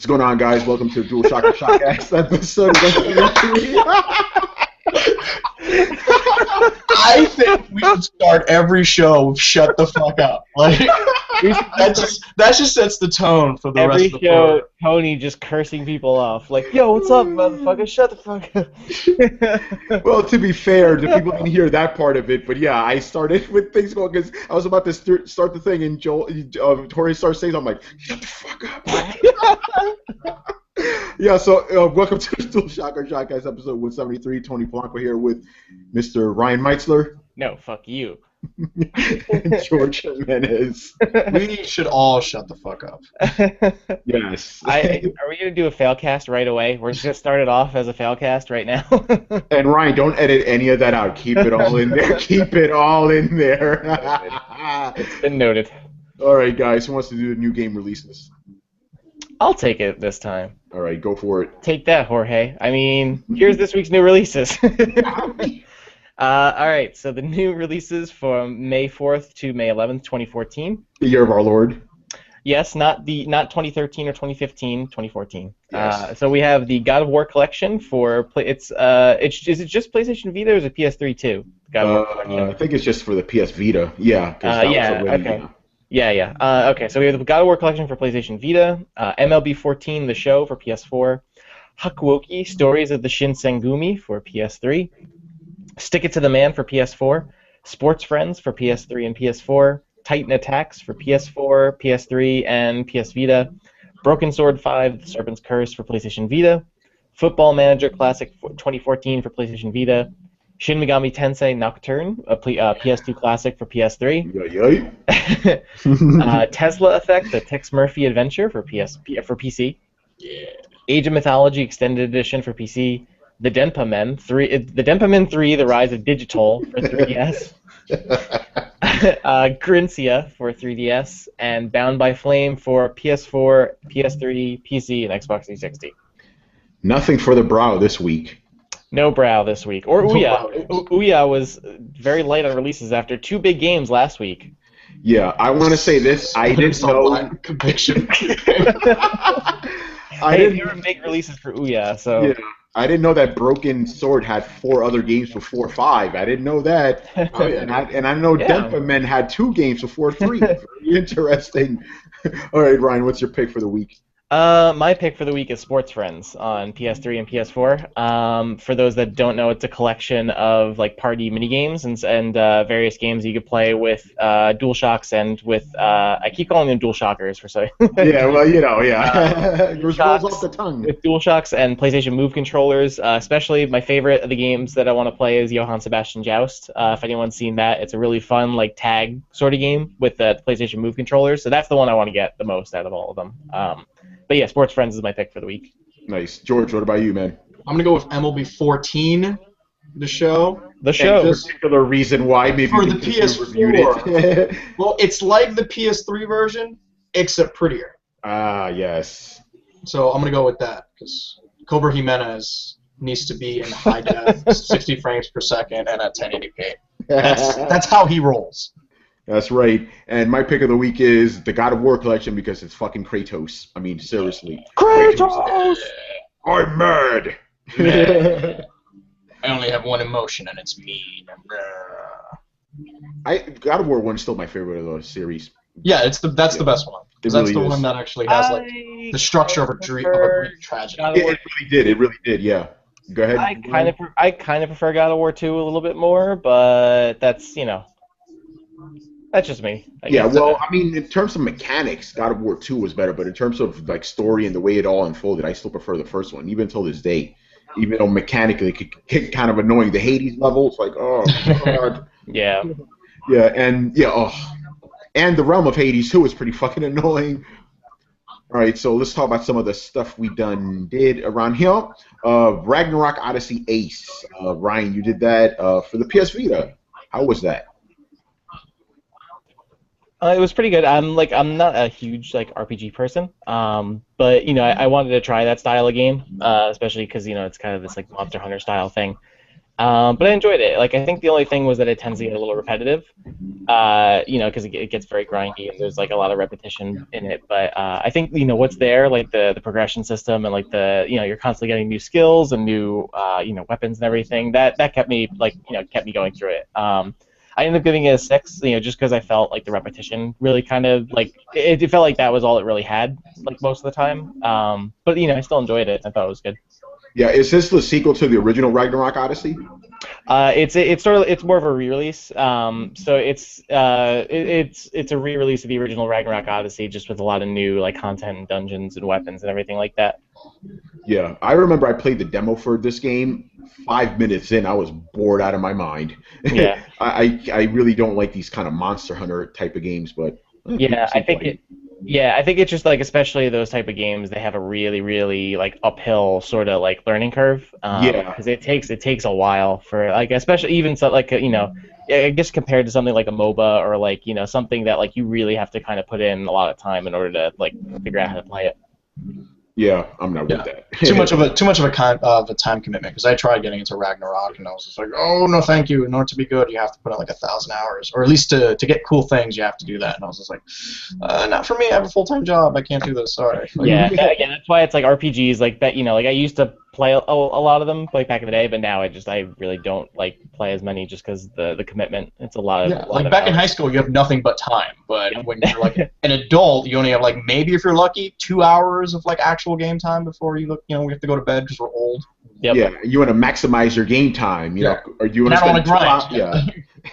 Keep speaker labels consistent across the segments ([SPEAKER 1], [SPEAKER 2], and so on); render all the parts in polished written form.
[SPEAKER 1] What's going on, guys? Welcome to DualShockers ShockCast episode 173.
[SPEAKER 2] I think we should start every show with "Shut the fuck up." Like that just sets the tone for the rest of the
[SPEAKER 3] show,
[SPEAKER 2] program.
[SPEAKER 3] Tony just cursing people off, like, "Yo, what's up, motherfucker? Shut the fuck up."
[SPEAKER 1] Well, to be fair, the people didn't hear that part of it, but yeah, I started with things going because I was about to start the thing, and Jorge started saying, I'm like, "Shut the fuck up." Yeah, so welcome to the DualShockers ShockCast episode 173. Tony Polanco here with Mr. Ryan Meitzler.
[SPEAKER 3] No, fuck you.
[SPEAKER 1] And George Jimenez.
[SPEAKER 2] We should all shut the fuck up.
[SPEAKER 1] Yes.
[SPEAKER 3] Are we going to do a failcast right away? We're just going to start it off as a failcast right now.
[SPEAKER 1] And Ryan, don't edit any of that out. Keep it all in there. Keep it all in there.
[SPEAKER 3] It's been noted.
[SPEAKER 1] All right, guys. Who wants to do the new game releases?
[SPEAKER 3] I'll take it this time.
[SPEAKER 1] All right, go for it.
[SPEAKER 3] Take that, Jorge. I mean, here's this week's new releases. All right, so the new releases from May 4th to May 11th, 2014.
[SPEAKER 1] The year of our Lord.
[SPEAKER 3] Yes, not 2013 or 2015, 2014.
[SPEAKER 1] Yes.
[SPEAKER 3] So we have the God of War collection for is it just PlayStation Vita or is it PS3 too? God of War collection.
[SPEAKER 1] I think it's just for the PS Vita. Yeah.
[SPEAKER 3] Okay. Okay, so we have the God of War collection for PlayStation Vita, MLB 14 The Show for PS4, Hakuoki Stories of the Shinsengumi for PS3, Stick It to the Man for PS4, Sports Friends for PS3 and PS4, Titan Attacks for PS4, PS3, and PS Vita, Broken Sword 5 The Serpent's Curse for PlayStation Vita, Football Manager Classic 2014 for PlayStation Vita, Shin Megami Tensei Nocturne, a PS2 classic for PS3. Tesla Effect, the Tex Murphy Adventure for PC.
[SPEAKER 2] Yeah. Age
[SPEAKER 3] of Mythology Extended Edition for PC. The Denpa Men 3, The Rise of Digital for 3DS. Grinsia for 3DS, and Bound by Flame for PS4, PS3, PC, and Xbox 360.
[SPEAKER 1] Nothing for the brow this week.
[SPEAKER 3] No brow this week. Or Ouya. Ouya was very light on releases after two big games last week.
[SPEAKER 1] Yeah, I want to say this. I didn't know.
[SPEAKER 2] Conviction.
[SPEAKER 3] There were big releases for Ouya, so.
[SPEAKER 1] Yeah, I didn't know that Broken Sword had 4 other games before 5. I didn't know that. And I know Denpa Men had 2 games before 3. Very interesting. All right, Ryan, what's your pick for the week?
[SPEAKER 3] My pick for the week is Sports Friends on PS3 and PS4. For those that don't know, it's a collection of like party minigames and various games you could play with DualShocks and with I keep calling them DualShockers for so.
[SPEAKER 1] Yeah, well, yours rolls off the tongue.
[SPEAKER 3] With DualShocks and PlayStation Move controllers, especially my favorite of the games that I want to play is Johann Sebastian Joust. If anyone's seen that, it's a really fun like tag sort of game with the PlayStation Move controllers. So that's the one I want to get the most out of all of them. But yeah, Sports Friends is my pick for the week.
[SPEAKER 1] Nice. George, what about you, man?
[SPEAKER 2] I'm going to go with MLB 14, The Show.
[SPEAKER 3] The Show.
[SPEAKER 1] And particular reason why, maybe
[SPEAKER 2] for the PS4. Well, it's like the PS3 version, except prettier.
[SPEAKER 1] Ah, yes.
[SPEAKER 2] So I'm going to go with that, because Cobra Jimenez needs to be in high def, 60 frames per second, and at 1080p. That's how he rolls.
[SPEAKER 1] That's right. And my pick of the week is the God of War collection because it's fucking Kratos. I mean, seriously.
[SPEAKER 3] Kratos!
[SPEAKER 1] I'm mad!
[SPEAKER 2] I only have one emotion, and it's mean.
[SPEAKER 1] God of War 1 is still my favorite of the series.
[SPEAKER 2] Yeah, that's the best one. That's
[SPEAKER 1] really
[SPEAKER 2] the
[SPEAKER 1] is.
[SPEAKER 2] one that actually has like the structure of a Greek tragedy.
[SPEAKER 1] It really did, yeah. Go ahead.
[SPEAKER 3] I kind of prefer God of War 2 a little bit more, but that's, that's just me.
[SPEAKER 1] Yeah, well, I mean, in terms of mechanics, God of War 2 was better, but in terms of like story and the way it all unfolded, I still prefer the first one, even until this day. Even though mechanically it could get kind of annoying. The Hades level, it's like, oh, God.
[SPEAKER 3] Yeah.
[SPEAKER 1] Yeah, and and the realm of Hades too is pretty fucking annoying. All right, so let's talk about some of the stuff we did around here. Ragnarok Odyssey Ace. Ryan, you did that for the PS Vita. How was that?
[SPEAKER 3] It was pretty good. I'm not a huge RPG person, but I wanted to try that style of game, especially because it's kind of this like Monster Hunter style thing. But I enjoyed it. Like, I think the only thing was that it tends to get a little repetitive, because it gets very grindy and there's like a lot of repetition in it. But I think what's there, like the progression system and like you're constantly getting new skills and new weapons and everything. That kept me kept me going through it. I ended up giving it a 6, just because I felt like the repetition really kind of like it felt like that was all it really had, like most of the time. But I still enjoyed it. I thought it was good.
[SPEAKER 1] Yeah, is this the sequel to the original Ragnarok Odyssey?
[SPEAKER 3] It's more of a re-release. So it's a re-release of the original Ragnarok Odyssey, just with a lot of new like content and dungeons and weapons and everything like that.
[SPEAKER 1] Yeah, I remember I played the demo for this game. 5 minutes in, I was bored out of my mind.
[SPEAKER 3] Yeah.
[SPEAKER 1] I really don't like these kind of Monster Hunter type of games, but
[SPEAKER 3] Yeah, I think it's just like, especially those type of games, they have a really, really like uphill sort of like learning curve.
[SPEAKER 1] Yeah.
[SPEAKER 3] Because it takes a while for like, especially even so like I guess compared to something like a MOBA or like something that like you really have to kind of put in a lot of time in order to like figure out how to play it.
[SPEAKER 1] Yeah, I'm not with that.
[SPEAKER 2] too much of a time commitment, because I tried getting into Ragnarok and I was just like, oh no, thank you. In order to be good, you have to put in like 1,000 hours, or at least to get cool things, you have to do that. And I was just like, not for me. I have a full-time job. I can't do this. Sorry. Like,
[SPEAKER 3] Yeah, again, that's why it's like RPGs like that. Like I used to play a lot of them like back in the day, but now I really don't like play as many just because the commitment. It's a lot of
[SPEAKER 2] like back in high school, you have nothing but time, but when you're like an adult, you only have like, maybe if you're lucky, 2 hours of like actual game time before we have to go to bed because we're old.
[SPEAKER 3] Yep.
[SPEAKER 1] Yeah, you want to maximize your game time, know, or you want to spend 2 hours. Yeah,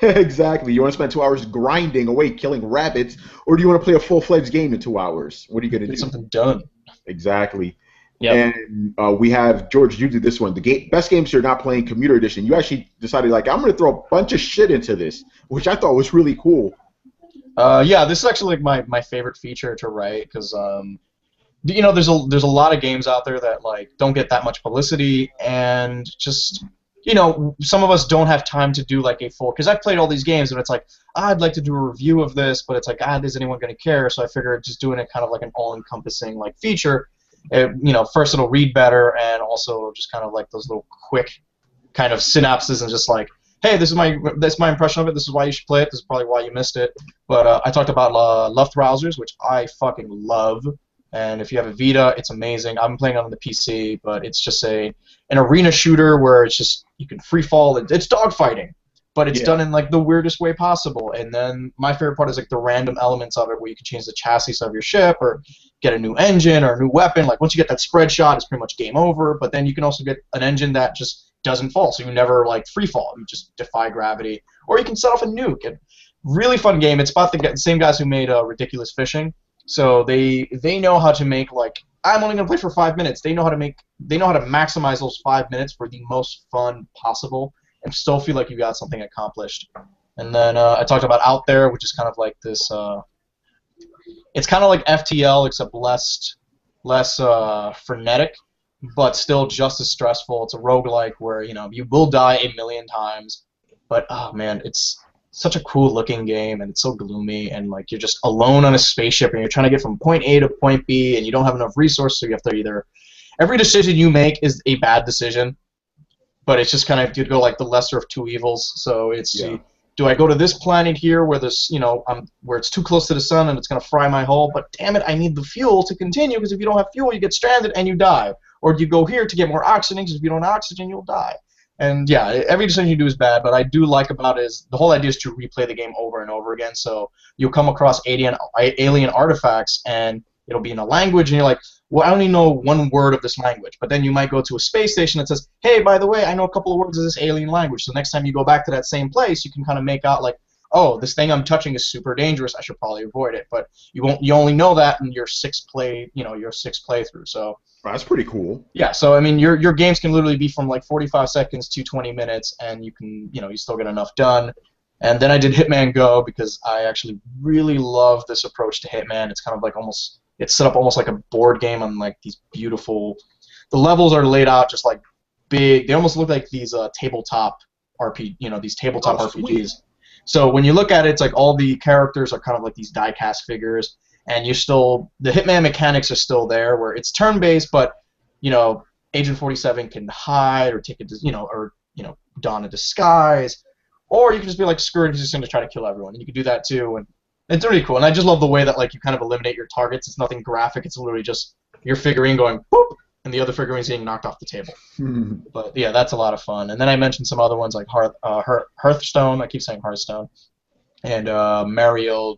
[SPEAKER 1] exactly. You want to spend 2 hours grinding away, killing rabbits, or do you want to play a full-fledged game in 2 hours? What are you gonna do?
[SPEAKER 2] Get something done.
[SPEAKER 1] Exactly.
[SPEAKER 3] Yep.
[SPEAKER 1] And we have George. You did this one. The best games you're not playing commuter edition. You actually decided like, I'm gonna throw a bunch of shit into this, which I thought was really cool.
[SPEAKER 2] Yeah, this is actually like my favorite feature to write, because there's a lot of games out there that like don't get that much publicity, and just some of us don't have time to do like a full, because I've played all these games and it's like, I'd like to do a review of this, but it's like, is anyone going to care? So I figured just doing it kind of like an all-encompassing like feature. First it'll read better, and also just kind of like those little quick kind of synapses, and just like, hey, this is my impression of it. This is why you should play it. This is probably why you missed it. But I talked about Luftrausers, which I fucking love. And if you have a Vita, it's amazing. I'm playing it on the PC, but it's just an arena shooter where it's just, you can free fall. It's dogfighting, but it's done in like the weirdest way possible. And then my favorite part is like the random elements of it, where you can change the chassis of your ship, or get a new engine or a new weapon. Like once you get that spread shot, it's pretty much game over. But then you can also get an engine that just doesn't fall, so you never like free fall. You just defy gravity, or you can set off a nuke. And really fun game. It's about the same guys who made Ridiculous Fishing. So they know how to make, like, I'm only gonna play for 5 minutes. They know how to maximize those 5 minutes for the most fun possible, and still feel like you got something accomplished. And then I talked about Out There, which is kind of like this. It's kind of like FTL, except less frenetic, but still just as stressful. It's a roguelike where you will die 1,000,000 times, but oh man, it's such a cool looking game, and it's so gloomy, and like you're just alone on a spaceship and you're trying to get from point A to point B, and you don't have enough resources, so you have to every decision you make is a bad decision, but it's just kind of, you go like the lesser of two evils. So it's, do I go to this planet here where this where it's too close to the sun and it's gonna fry my hull, but damn it, I need the fuel to continue, because if you don't have fuel you get stranded and you die, or do you go here to get more oxygen, because if you don't have oxygen you'll die. And yeah, every decision you do is bad, but I do like about it is the whole idea is to replay the game over and over again. So you'll come across alien artifacts, and it'll be in a language, and you're like, well, I only know one word of this language. But then you might go to a space station that says, hey, by the way, I know a couple of words of this alien language. So next time you go back to that same place, you can kind of make out like, oh, this thing I'm touching is super dangerous. I should probably avoid it. But you only know that in your sixth playthrough. So.
[SPEAKER 1] That's pretty cool.
[SPEAKER 2] Yeah, so I mean, your games can literally be from like 45 seconds to 20 minutes, and you can, you still get enough done. And then I did Hitman Go, because I actually really love this approach to Hitman. It's kind of like it's set up almost like a board game on like these beautiful. The levels are laid out just like big. They almost look like these tabletop RPGs.
[SPEAKER 1] Sweet.
[SPEAKER 2] So when you look at it, it's like all the characters are kind of like these die-cast figures. And the Hitman mechanics are still there, where it's turn-based, but Agent 47 can hide or take it, don a disguise, or you can just be like, screw it, he's just going to try to kill everyone. And you can do that too, and it's really cool. And I just love the way that like you kind of eliminate your targets. It's nothing graphic. It's literally just your figurine going boop, and the other figurine's getting knocked off the table. But yeah, that's a lot of fun. And then I mentioned some other ones like Hearthstone. I keep saying Hearthstone, and Mario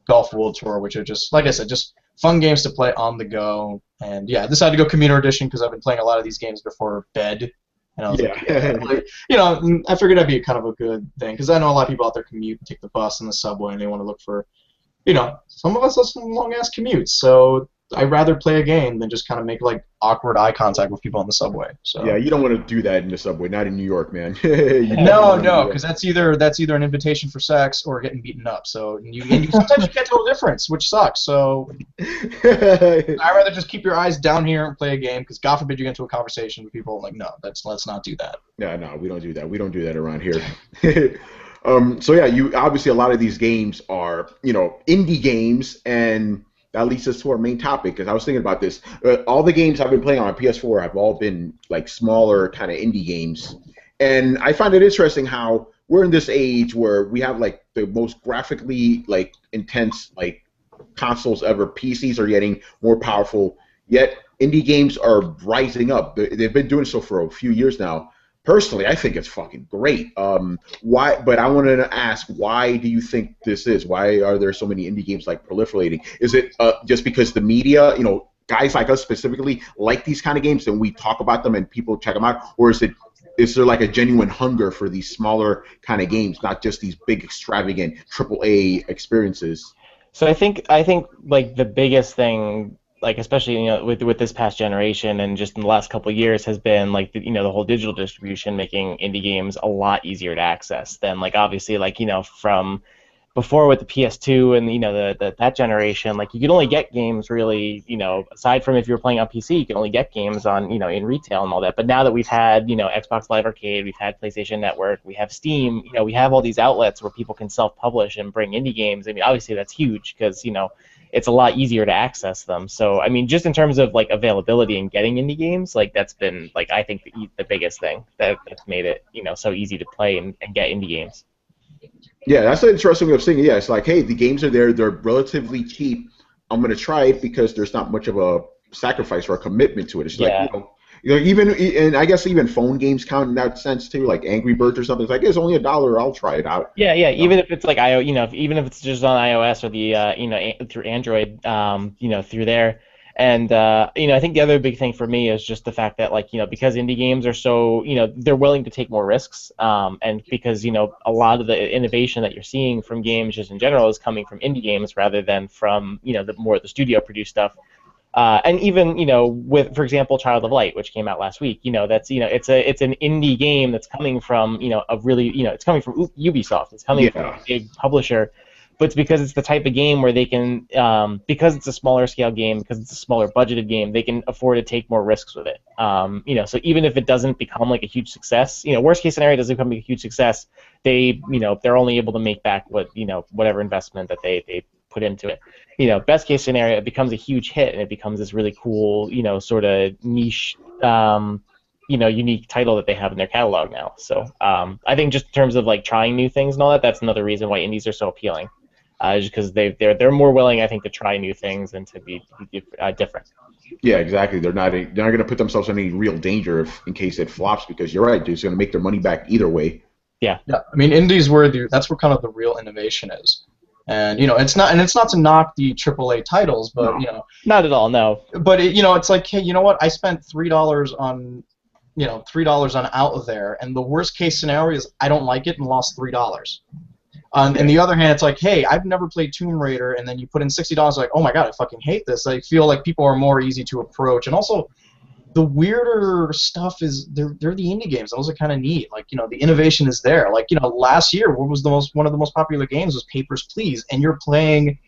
[SPEAKER 2] Golf World Tour, which are just, like I said, just fun games to play on the go. And yeah, I decided to go Commuter Edition because I've been playing a lot of these games before bed. And I was like, you know, I figured that'd be kind of a good thing because I know a lot of people out there commute and take the bus and the subway, and they want to look for, you know, some of us have some long-ass commutes, so I'd rather play a game than just kind of make like awkward eye contact with people on the subway. So
[SPEAKER 1] yeah, you don't want to do that in the subway, not in New York, man.
[SPEAKER 2] No, because that's either an invitation for sex or getting beaten up. So and you sometimes you can't tell the difference, which sucks. So I'd rather just keep your eyes down here and play a game, because God forbid you get into a conversation with people. Like, no, let's not do that.
[SPEAKER 1] No, we don't do that. We don't do that around here. So yeah, you obviously a lot of these games are, you know, indie games, and that leads us to our main topic, because I was thinking about this. All the games I've been playing on PS4 have all been like smaller kind of indie games, and I find it interesting how we're in this age where we have like the most graphically like intense like consoles ever. PCs are getting more powerful, yet indie games are rising up. They've been doing so for a few years now. Personally, I think it's fucking great. Why? But I wanted to ask, why do you think this is? Why are there so many indie games like proliferating? Is it just because the media, you know, guys like us specifically, like these kind of games, and we talk about them and people check them out, or is there like a genuine hunger for these smaller kind of games, not just these big extravagant AAA experiences?
[SPEAKER 3] So I think like the biggest thing, like especially, you know, with this past generation and just in the last couple of years, has been like the, you know, the whole digital distribution making indie games a lot easier to access than like obviously like, you know, from before with the PS2 and, you know, that generation. Like you could only get games really, you know, aside from if you were playing on PC, you could only get games on, you know, in retail and all that. But now that we've had, you know, Xbox Live Arcade, we've had PlayStation Network, we have Steam, you know, we have all these outlets where people can self-publish and bring indie games. I mean, obviously that's huge because, you know, it's a lot easier to access them. So, I mean, just in terms of like availability and getting indie games, like that's been like I think the biggest thing that's made it, you know, so easy to play and get indie games.
[SPEAKER 1] Yeah, that's an interesting way of saying it. Yeah, it's like, hey, the games are there, they're relatively cheap. I'm gonna try it because there's not much of a sacrifice or a commitment to it. It's like, you know, even, and I guess even phone games count in that sense too, like Angry Birds or something. It's like, it's only $1, I'll try it out.
[SPEAKER 3] Yeah, even if it's like even if it's just on iOS or the you know, through Android, you know, through there. And you know, I think the other big thing for me is just the fact that, like, you know, because indie games are so, you know, they're willing to take more risks, and because, you know, a lot of the innovation that you're seeing from games just in general is coming from indie games rather than from, you know, the studio produced stuff. And even, you know, with, for example, Child of Light, which came out last week, you know, that's, you know, it's an indie game that's coming from, you know, a really, you know, it's coming from Ubisoft. It's coming from a big publisher, but it's because it's the type of game where they can, because it's a smaller scale game, because it's a smaller budgeted game, they can afford to take more risks with it. You know, so even if it doesn't become like a huge success, you know, worst case scenario, it doesn't become a huge success, they, you know, they're only able to make back what, you know, whatever investment that they put into it. You know, best case scenario, it becomes a huge hit and it becomes this really cool, you know, sort of niche, you know, unique title that they have in their catalog now. So I think just in terms of like trying new things and all that, that's another reason why indies are so appealing, just because they're more willing, I think, to try new things and to be different.
[SPEAKER 1] Yeah, exactly. They're not going to put themselves in any real danger in case it flops, because you're right, dude, it's going to make their money back either way.
[SPEAKER 2] Yeah. I mean, indies that's where kind of the real innovation is. And you know, it's not to knock the AAA titles, but you know,
[SPEAKER 3] not at all, no.
[SPEAKER 2] But you know, it's like, hey, you know what? I spent $3 on, you know, $3 on Out of There, and the worst case scenario is I don't like it and lost $3. On the other hand, it's like, hey, I've never played Tomb Raider, and then you put in $60, like, oh my god, I fucking hate this. I feel like people are more easy to approach, and also the weirder stuff is they're the indie games. Those are kind of neat. Like, you know, the innovation is there. Like, you know, last year, what was one of the most popular games was Papers, Please, and you're playing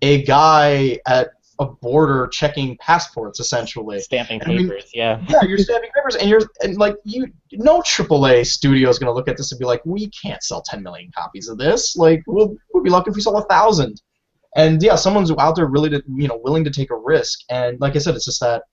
[SPEAKER 2] a guy at a border checking passports, essentially.
[SPEAKER 3] Stamping papers, yeah.
[SPEAKER 2] Yeah, you're stamping papers, and like no AAA studio is gonna look at this and be like, we can't sell 10 million copies of this. Like, we'll be lucky if we sell 1,000. And yeah, someone's out there really willing to take a risk. And like I said, it's just that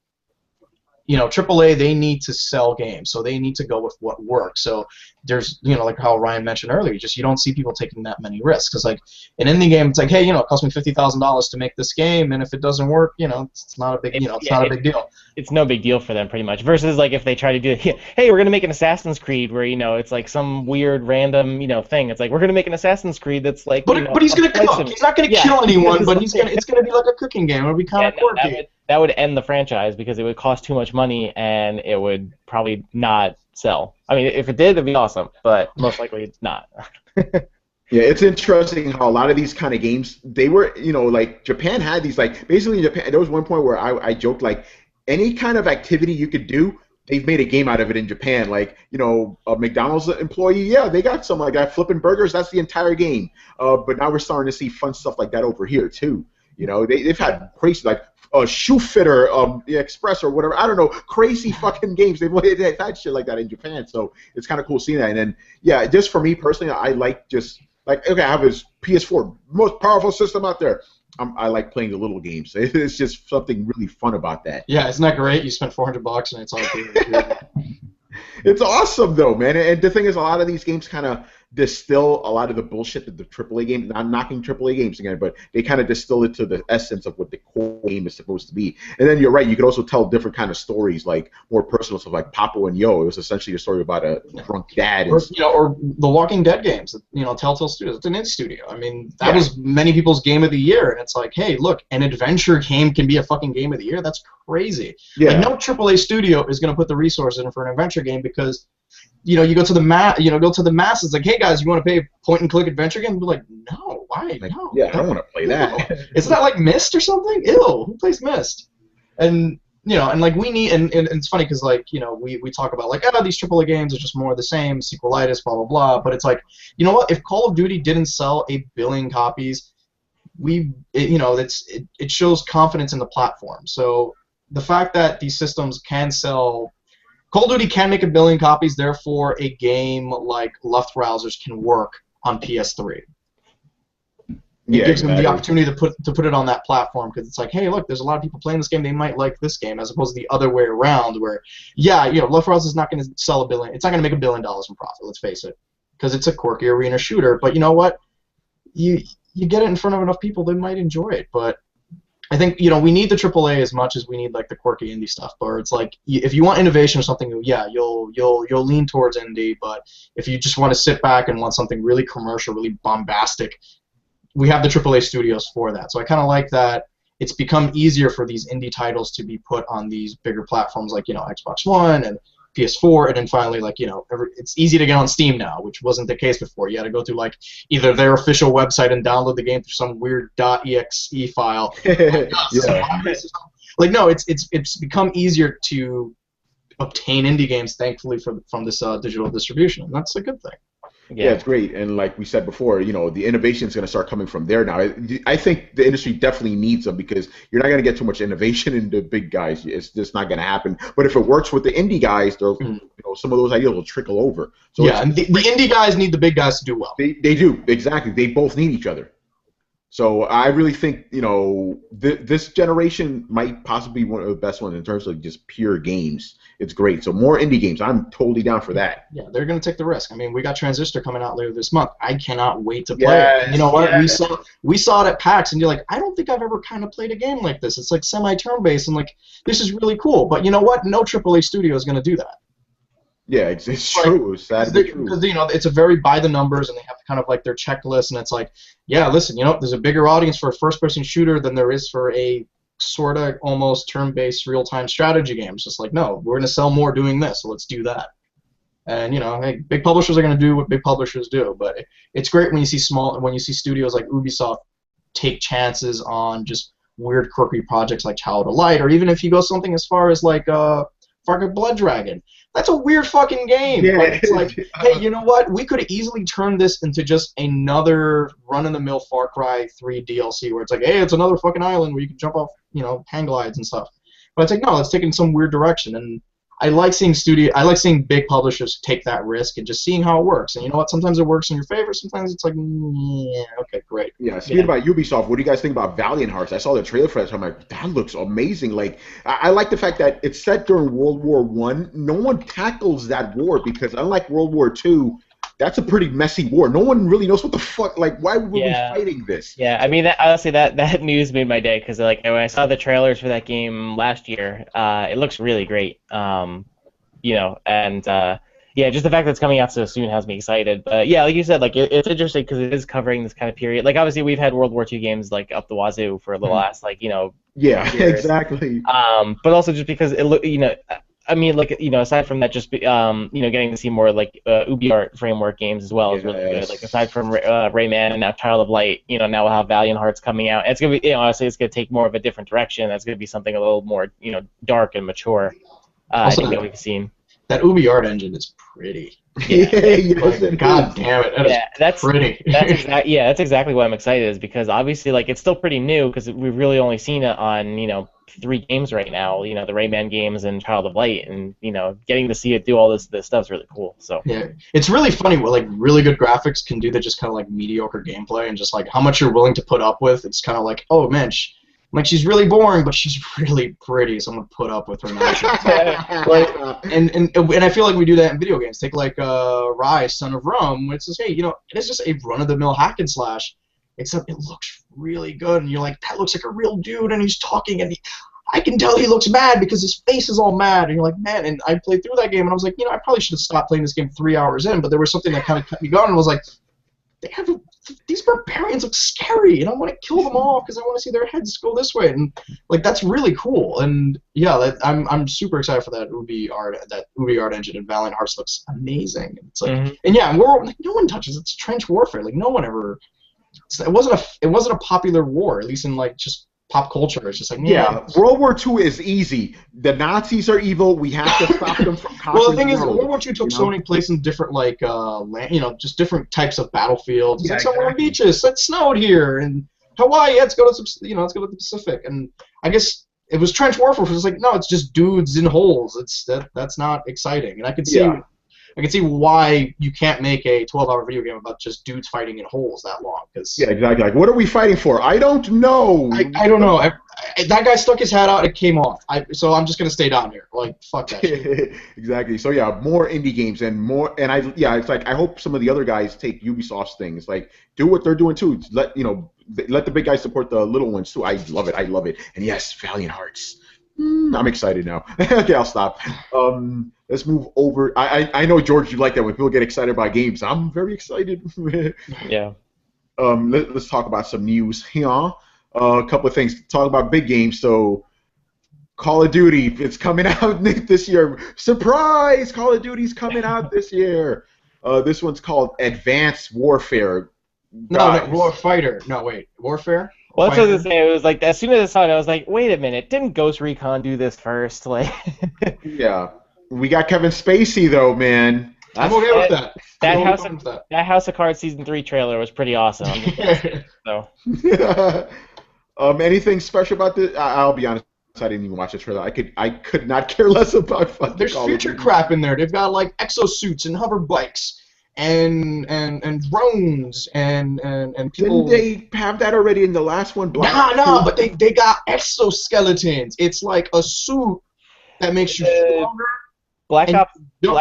[SPEAKER 2] AAA, they need to sell games, so they need to go with what works. So there's, like how Ryan mentioned earlier, you don't see people taking that many risks. Because like an indie game, it's like, hey, it cost me $50,000 to make this game, and if it doesn't work, it's not a big, it's not a big deal.
[SPEAKER 3] It's no big deal for them, pretty much. Versus like if they try to do, hey, we're gonna make an Assassin's Creed where it's like some weird random thing. It's like we're gonna make an Assassin's Creed that's like.
[SPEAKER 2] But he's gonna cook. He's not gonna kill anyone, but it's gonna be like a cooking game. It'll be kind of quirky.
[SPEAKER 3] That would end the franchise because it would cost too much money and it would probably not sell. I mean, if it did, it'd be awesome, but most likely it's not.
[SPEAKER 1] Yeah, it's interesting how a lot of these kind of games, they were, like Japan had these, like, basically in Japan, there was one point where I joked, like, any kind of activity you could do, they've made a game out of it in Japan. Like, a McDonald's employee, yeah, they got something like that, flipping burgers, that's the entire game. But now we're starting to see fun stuff like that over here, too. They've had crazy, like, shoe fitter, express or whatever. I don't know, crazy fucking games. They've had shit like that in Japan, so it's kind of cool seeing that. And then, yeah, just for me personally, I like okay, I have this PS4, most powerful system out there. I like playing the little games. It's just something really fun about that.
[SPEAKER 2] Yeah, isn't that great? You spent $400 and it's all good.
[SPEAKER 1] It's awesome though, man. And the thing is, a lot of these games kind of distill a lot of the bullshit that the AAA game, not knocking AAA games again, but they kind of distill it to the essence of what the core game is supposed to be. And then you're right, you could also tell different kind of stories, like more personal stuff, like Papo and Yo. It was essentially a story about a drunk dad.
[SPEAKER 2] Or the Walking Dead games, Telltale Studios. It's an indie studio. I mean, that was many people's game of the year, and it's like, hey, look, an adventure game can be a fucking game of the year. That's crazy.
[SPEAKER 1] Yeah.
[SPEAKER 2] Like, no AAA studio is going to put the resources in for an adventure game because you go to the masses, like, hey guys, you want to play a point-and-click adventure game? They're like, no, why?
[SPEAKER 1] Like,
[SPEAKER 2] no.
[SPEAKER 1] Yeah, I don't want to play that.
[SPEAKER 2] Isn't that like Myst or something? Ew, who plays Myst? And and like we need, and it's funny because like we talk about like, these AAA games are just more of the same, sequelitis, blah blah blah. But it's like, you know what? If Call of Duty didn't sell 1 billion copies, it shows confidence in the platform. So the fact that these systems can sell. Call of Duty can make 1 billion copies, therefore a game like Luftrausers can work on PS3. It gives them the opportunity to put it on that platform because it's like, hey, look, there's a lot of people playing this game, they might like this game, as opposed to the other way around where, Luftrausers is not going to sell 1 billion, it's not going to make $1 billion in profit, let's face it, because it's a quirky arena shooter, but you know what? You get it in front of enough people, they might enjoy it, but I think we need the AAA as much as we need like the quirky indie stuff. But it's like if you want innovation or something new, yeah, you'll lean towards indie. But if you just want to sit back and want something really commercial, really bombastic, we have the AAA studios for that. So I kind of like that. It's become easier for these indie titles to be put on these bigger platforms like Xbox One and PS4, and then finally, like, it's easy to get on Steam now, which wasn't the case before. You had to go through, like, either their official website and download the game through some weird .exe file. Like, no, it's become easier to obtain indie games, thankfully, from this digital distribution, and that's a good thing.
[SPEAKER 1] Yeah, it's great. And like we said before, the innovation is going to start coming from there now. I think the industry definitely needs them because you're not going to get too much innovation in the big guys. It's just not going to happen. But if it works with the indie guys, some of those ideas will trickle over. So
[SPEAKER 2] yeah, and the indie guys need the big guys to do well.
[SPEAKER 1] They do, exactly. They both need each other. So I really think, this generation might possibly be one of the best ones in terms of just pure games. It's great. So more indie games. I'm totally down for that.
[SPEAKER 2] Yeah, they're going to take the risk. I mean, we got Transistor coming out later this month. I cannot wait to play it. And you know what? Yes. We saw it at PAX, and you're like, I don't think I've ever kind of played a game like this. It's like semi-turn-based, and like, this is really cool. But you know what? No AAA studio is going to do that.
[SPEAKER 1] Yeah, it's true. It's sadly true.
[SPEAKER 2] Because it's a very by the numbers, and they have kind of like their checklist, and it's like, yeah, listen, there's a bigger audience for a first-person shooter than there is for a sort of almost turn-based real-time strategy game. It's just like, no, we're going to sell more doing this, so let's do that. And hey, big publishers are going to do what big publishers do, but it's great when you see studios like Ubisoft take chances on just weird, quirky projects like Child of Light, or even if you go something as far as like fucking Blood Dragon. That's a weird fucking game.
[SPEAKER 1] Yeah,
[SPEAKER 2] but it's like, hey, you know what? We could have easily turned this into just another run-of-the-mill Far Cry 3 DLC where it's like, hey, it's another fucking island where you can jump off, hang glides and stuff. But it's like, no, let's take it in some weird direction. And I like seeing big publishers take that risk and just seeing how it works. And you know what? Sometimes it works in your favor. Sometimes it's like, yeah, okay, great.
[SPEAKER 1] Yeah, speaking about Ubisoft, what do you guys think about Valiant Hearts? I saw the trailer for that, so I'm like, that looks amazing. Like, I like the fact that it's set during World War One. No one tackles that war because unlike World War Two, that's a pretty messy war. No one really knows what the fuck. Like, why were we fighting this?
[SPEAKER 3] Yeah, I mean, honestly, that news made my day because like when I saw the trailers for that game last year, it looks really great. You know, and yeah, just the fact that it's coming out so soon has me excited. But yeah, like you said, like it's interesting because it is covering this kind of period. Like obviously we've had World War II games like up the wazoo for the last like
[SPEAKER 1] yeah,
[SPEAKER 3] years.
[SPEAKER 1] exactly.
[SPEAKER 3] But also just because I mean, like aside from that, just getting to see more like UbiArt framework games as well is really good. Like aside from Rayman and now Child of Light, now we'll have Valiant Hearts coming out. And it's gonna be, honestly, it's gonna take more of a different direction. That's gonna be something a little more, dark and mature. I think that we've seen.
[SPEAKER 2] That UbiArt engine is pretty.
[SPEAKER 1] Yeah,
[SPEAKER 2] God damn it, that's pretty.
[SPEAKER 3] That's exactly why I'm excited, is because obviously like it's still pretty new because we've really only seen it on 3 games right now, the Rayman games and Child of Light, and getting to see it do all this stuff is really cool. So
[SPEAKER 2] yeah, it's really funny what like really good graphics can do that just kind of like mediocre gameplay, and just like how much you're willing to put up with. It's kind of like, oh man, she's really boring, but she's really pretty, so I'm gonna put up with her now. and I feel like we do that in video games. Take like Rise, Son of Rome, where it's just, hey, it's just a run-of-the-mill hack and slash, except it looks really good, and you're like, that looks like a real dude, and he's talking, and I can tell he looks mad because his face is all mad, and you're like, man. And I played through that game, and I was like, I probably should have stopped playing this game 3 hours in, but there was something that kind of kept me going, and was like, these barbarians look scary, and I want to kill them all because I want to see their heads go this way, and like that's really cool. And yeah, I'm super excited for that UbiArt engine, and Valiant Hearts looks amazing. It's like, and yeah, no one touches it. It's trench warfare. Like no one ever. It wasn't a popular war, at least in like just pop culture. It's just like
[SPEAKER 1] World War II is easy. The Nazis are evil. We have to stop them from conquering.
[SPEAKER 2] Well, the thing is, World War II took so many place in different like just different types of battlefields. It's like somewhere on beaches. It snowed here, and Hawaii. Let's go to let's go to the Pacific. And I guess it was trench warfare. It's like, no, it's just dudes in holes. That's not exciting. And I could see. I can see why you can't make a 12-hour video game about just dudes fighting in holes that long.
[SPEAKER 1] Yeah, exactly. Like, what are we fighting for? I don't know.
[SPEAKER 2] I don't know. That guy stuck his hat out. It came off. So I'm just gonna stay down here. Like, fuck that shit.
[SPEAKER 1] Exactly. So yeah, more indie games and more. And it's like I hope some of the other guys take Ubisoft's things. Like, do what they're doing too. Let the big guys support the little ones too. I love it. And yes, Valiant Hearts. I'm excited now. Okay, I'll stop. Let's move over. I know, George, you like that when people get excited about games. I'm very excited.
[SPEAKER 3] Yeah.
[SPEAKER 1] Let's talk about some news here. A couple of things. Talk about big games. So, Call of Duty, it's coming out this year. Surprise! Call of Duty's coming out this year. This one's called Advanced Warfare.
[SPEAKER 2] No, Warfighter. No, wait. Warfare?
[SPEAKER 3] Well, that's what I was saying. It was like, as soon as I saw it, I was like, wait a minute, didn't Ghost Recon do this first? Like,
[SPEAKER 1] yeah. We got Kevin Spacey, though, man.
[SPEAKER 2] I'm okay with that.
[SPEAKER 3] That House of Cards Season 3 trailer was pretty awesome. So.
[SPEAKER 1] Anything special about this? I'll be honest, I didn't even watch the trailer. I could not care less about fucking
[SPEAKER 2] There's future crap in there. They've got, like, exosuits and hover bikes. And drones and people.
[SPEAKER 1] Didn't they have that already in the last one?
[SPEAKER 2] No, but they got exoskeletons. It's like a suit that makes you stronger.
[SPEAKER 3] Black Ops 2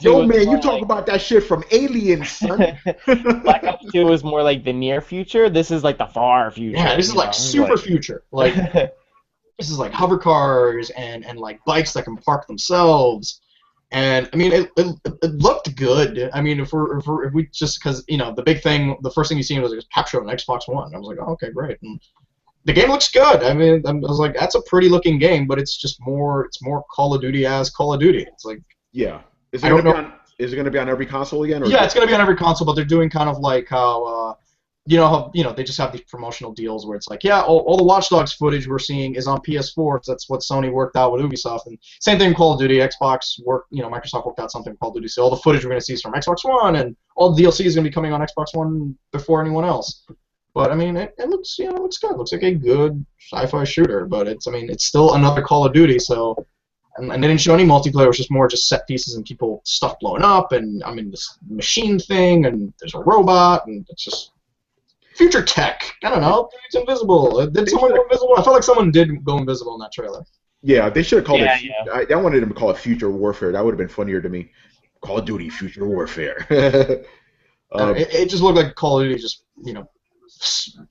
[SPEAKER 1] Yo, man, you talk about that shit from Aliens, son.
[SPEAKER 3] Black Ops 2 is more like the near future. This is like the far future.
[SPEAKER 2] Yeah, this is like super future. Like this is like hover cars and like bikes that can park themselves. And I mean, it looked good. I mean, if we just, because the big thing, the first thing you seen was capture on Xbox One. I was like, oh, okay, great. And the game looks good. I mean, I was like, that's a pretty looking game, but it's just more Call of Duty as Call of Duty. It's like,
[SPEAKER 1] yeah. Is it going to be on every console again? Or
[SPEAKER 2] yeah, it's going to be on every console, but they're doing kind of like how. They just have these promotional deals where it's like, yeah, all the Watch Dogs footage we're seeing is on PS4 because that's what Sony worked out with Ubisoft, and same thing with Call of Duty. Microsoft worked out something with Call of Duty, so all the footage we're going to see is from Xbox One, and all the DLC is going to be coming on Xbox One before anyone else. But I mean, it looks good. It looks like a good sci-fi shooter, but it's still another Call of Duty, so and they didn't show any multiplayer. It was just more just set pieces and people stuff blowing up, and I'm in this machine thing, and there's a robot, and it's just future tech. I don't know. It's invisible. Did someone go invisible? I felt like someone did go invisible in that trailer.
[SPEAKER 1] Yeah, they should have called it.
[SPEAKER 3] Yeah.
[SPEAKER 1] I wanted them to call it Future Warfare. That would have been funnier to me. Call of Duty Future Warfare.
[SPEAKER 2] It just looked like Call of Duty, just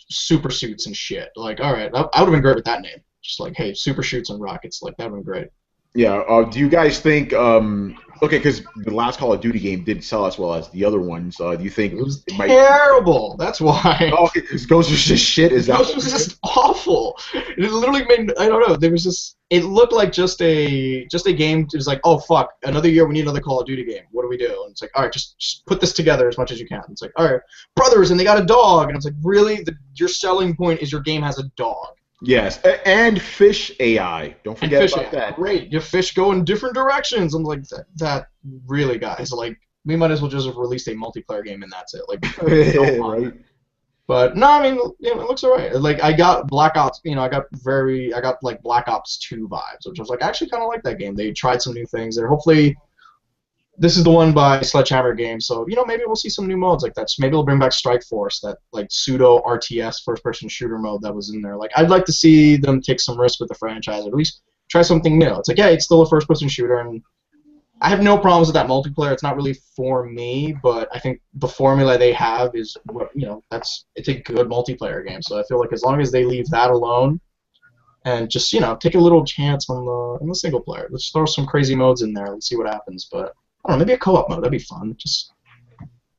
[SPEAKER 2] super suits and shit. Like, all right, I would have been great with that name. Just like, hey, super shoots and rockets. Like, that would have been great.
[SPEAKER 1] Yeah. Do you guys think? Okay, because the last Call of Duty game didn't sell as well as the other ones. Do you think
[SPEAKER 2] it was terrible? That's why.
[SPEAKER 1] Oh, because Ghost was just shit. Is that?
[SPEAKER 2] Ghost was just awful. It literally made, I don't know. There was just, it looked like just a game. It was like, oh fuck, another year we need another Call of Duty game. What do we do? And it's like, all right, just put this together as much as you can. It's like, all right, brothers, and they got a dog, and it's like, really, your selling point is your game has a dog.
[SPEAKER 1] Yes, and fish AI. Don't forget about that.
[SPEAKER 2] Great, your fish go in different directions. I'm like, that really, guys. Like, we might as well just have released a multiplayer game and that's it. Like,
[SPEAKER 1] right.
[SPEAKER 2] But no, I mean, it looks alright. Like, I got Black Ops. I got like Black Ops 2 vibes, which I was like, I actually kind of like that game. They tried some new things there. Hopefully, this is the one by Sledgehammer Games, so maybe we'll see some new modes like that. Maybe they'll bring back Strike Force, that like pseudo RTS first-person shooter mode that was in there. Like, I'd like to see them take some risk with the franchise, or at least try something new. It's like, yeah, it's still a first-person shooter, and I have no problems with that multiplayer. It's not really for me, but I think the formula they have is what it's a good multiplayer game. So I feel like as long as they leave that alone, and just take a little chance on the single player, let's throw some crazy modes in there. Let's see what happens, but. I don't know, maybe a co-op mode. That'd be fun. Just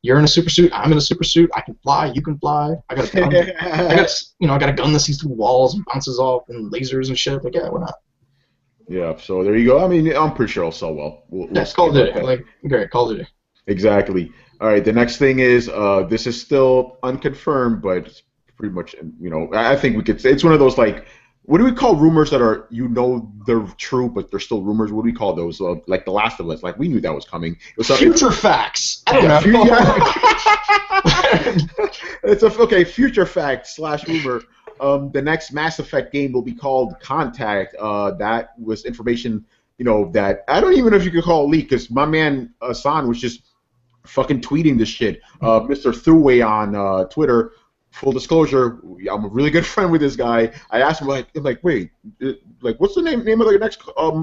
[SPEAKER 2] you're in a super suit, I'm in a super suit. I can fly, you can fly. I got a gun. I got a gun that sees through walls and bounces off and lasers and shit. Like, yeah, why not?
[SPEAKER 1] Yeah. So there you go. I mean, I'm pretty sure it'll sell well.
[SPEAKER 2] That's Call of Duty. Like, great, Call of Duty.
[SPEAKER 1] Exactly. All right. The next thing is this is still unconfirmed, but it's pretty much I think we could say it's one of those like. What do we call rumors that are they're true but they're still rumors? What do we call those? Like The Last of Us. Like we knew that was coming. It was
[SPEAKER 2] future facts. I don't
[SPEAKER 1] know. It's future fact / rumor. The next Mass Effect game will be called Contact. That was information that I don't even know if you could call a leak because my man Hassan was just fucking tweeting this shit. Mr. Thruway on Twitter. Full disclosure, I'm a really good friend with this guy. I asked him, wait, what's the name of the next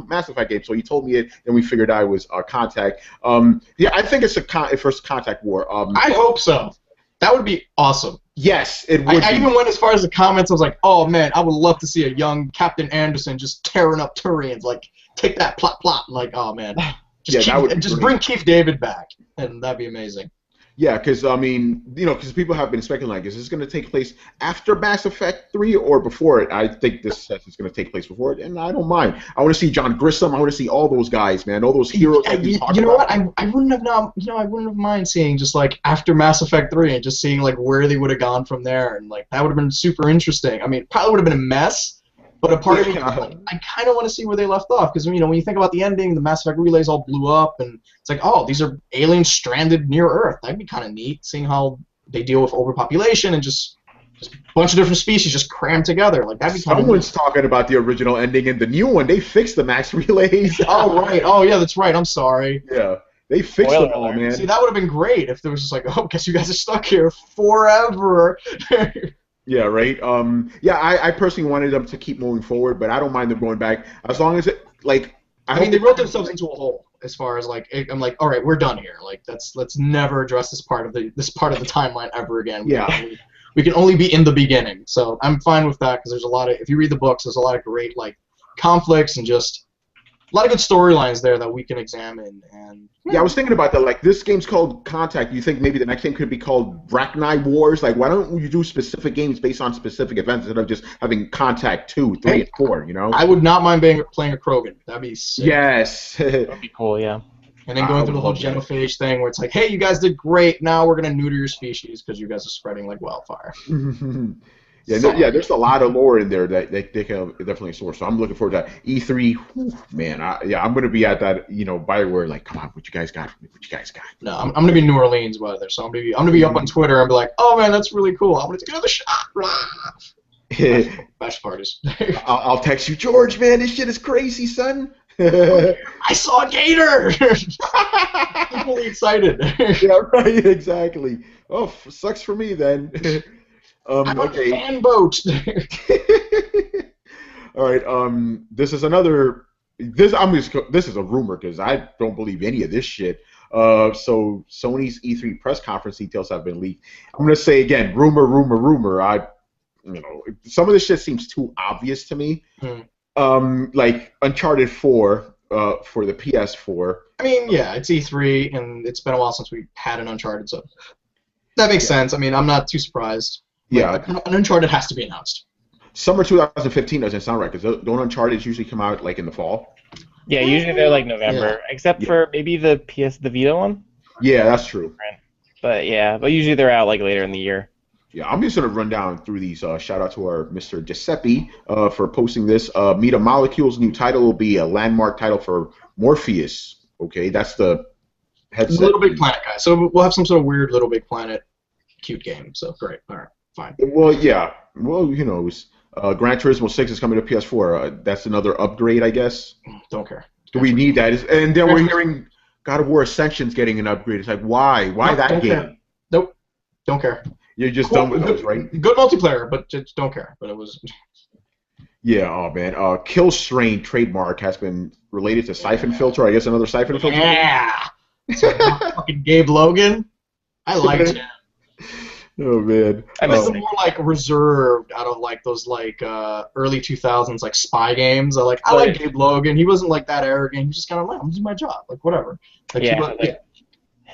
[SPEAKER 1] Mass Effect game? So he told me it, and we figured out it was Contact. Yeah, I think it's a first Contact War.
[SPEAKER 2] I hope so. That would be awesome.
[SPEAKER 1] Yes, it would.
[SPEAKER 2] I even went as far as the comments. I was like, oh man, I would love to see a young Captain Anderson just tearing up Turians. Like, take that, plot. Like, oh man, just bring Keith David back, and that'd be amazing.
[SPEAKER 1] Yeah, because, I mean, because people have been speculating, like, is this going to take place after Mass Effect 3 or before it? I think this is going to take place before it, and I don't mind. I want to see John Grissom. I want to see all those guys, man, all those heroes.
[SPEAKER 2] You know what? I wouldn't have mind seeing just, like, after Mass Effect 3 and just seeing, like, where they would have gone from there, and, like, that would have been super interesting. I mean, it probably would have been a mess, but a part of me, like, I kind of want to see where they left off, because, when you think about the ending, the Mass Effect relays all blew up, and it's like, oh, these are aliens stranded near Earth. That'd be kind of neat, seeing how they deal with overpopulation and just a bunch of different species just crammed together. Like, that'd be kind of
[SPEAKER 1] Someone's talking about the original ending, and the new one, they fixed the max relays.
[SPEAKER 2] Oh, right. Oh, yeah, that's right. I'm sorry.
[SPEAKER 1] Yeah. They fixed them all, man.
[SPEAKER 2] See, that would have been great if there was just like, oh, guess you guys are stuck here forever.
[SPEAKER 1] Yeah, right. Yeah, I personally wanted them to keep moving forward, but I don't mind them going back as long as it like.
[SPEAKER 2] I mean, they wrote themselves into a hole as far as like I'm like, all right, we're done here. Like, let's never address this part of the timeline ever again. We can only be in the beginning. So I'm fine with that because there's a lot of, if you read the books, there's a lot of great like conflicts and just a lot of good storylines there that we can examine. And
[SPEAKER 1] yeah, I was thinking about that. Like, this game's called Contact. You think maybe the next game could be called Ragnarok Wars? Like, why don't you do specific games based on specific events instead of just having Contact 2, 3, and 4, I
[SPEAKER 2] would not mind playing a Krogan. That'd be sick.
[SPEAKER 1] Yes.
[SPEAKER 3] That'd be cool, yeah.
[SPEAKER 2] And then going through the whole genophage thing where it's like, hey, you guys did great. Now we're going to neuter your species because you guys are spreading like wildfire.
[SPEAKER 1] Yeah, there's a lot of lore in there that they can definitely source. So I'm looking forward to that. E3, man, I'm going to be at that, Bioware, like, come on, what you guys got?
[SPEAKER 2] No, I'm going to be in New Orleans by there, so I'm going to be up on Twitter and be like, oh man, that's really cool. I'm going to take another shot. Bash parties.
[SPEAKER 1] I'll text you, George, man, this shit is crazy, son.
[SPEAKER 2] I saw a gator! Equally excited.
[SPEAKER 1] Yeah, right, exactly. Oh, sucks for me then.
[SPEAKER 2] I'm on a
[SPEAKER 1] Okay.
[SPEAKER 2] fan boat.
[SPEAKER 1] All right. This is another. This is a rumor because I don't believe any of this shit. So Sony's E3 press conference details have been leaked. I'm gonna say again, rumor. Some of this shit seems too obvious to me. Like Uncharted 4 for the PS4.
[SPEAKER 2] I mean, yeah, it's E3, and it's been a while since we had an Uncharted, so that makes sense. I mean, I'm not too surprised. Like,
[SPEAKER 1] Yeah.
[SPEAKER 2] an Uncharted has to be announced.
[SPEAKER 1] Summer 2015 doesn't sound right because don't Uncharted usually come out like in the fall?
[SPEAKER 3] Yeah, usually they're like November, except for maybe the Vita one.
[SPEAKER 1] Yeah, that's true.
[SPEAKER 3] But usually they're out like later in the year.
[SPEAKER 1] Yeah, I'm just gonna run down through these. Shout out to our Mr. Giuseppe for posting this. Meet a Molecule's new title will be a landmark title for Morpheus. Okay, that's the headset.
[SPEAKER 2] Little Big Planet guy. So we'll have some sort of weird Little Big Planet cute game. So great. All right, fine.
[SPEAKER 1] Well, yeah. Well, Gran Turismo 6 is coming to PS4. That's another upgrade, I guess.
[SPEAKER 2] Don't care.
[SPEAKER 1] Do we need that? And then we're hearing God of War Ascension's getting an upgrade. It's like, why? Why that game?
[SPEAKER 2] Care. Nope. Don't care.
[SPEAKER 1] You're just done with those, right?
[SPEAKER 2] Good multiplayer, but just don't care. But it was.
[SPEAKER 1] Yeah, oh man. Kill Strain trademark has been related to Siphon Filter. I guess another Siphon Filter.
[SPEAKER 2] Yeah. So, fucking Gabe Logan. I liked him.
[SPEAKER 1] Oh man.
[SPEAKER 2] This is more like reserved out of like those like early 2000s like spy games. I like Gabe Logan. He wasn't like that arrogant. He was just kind of like, I'm doing my job, like whatever. Like,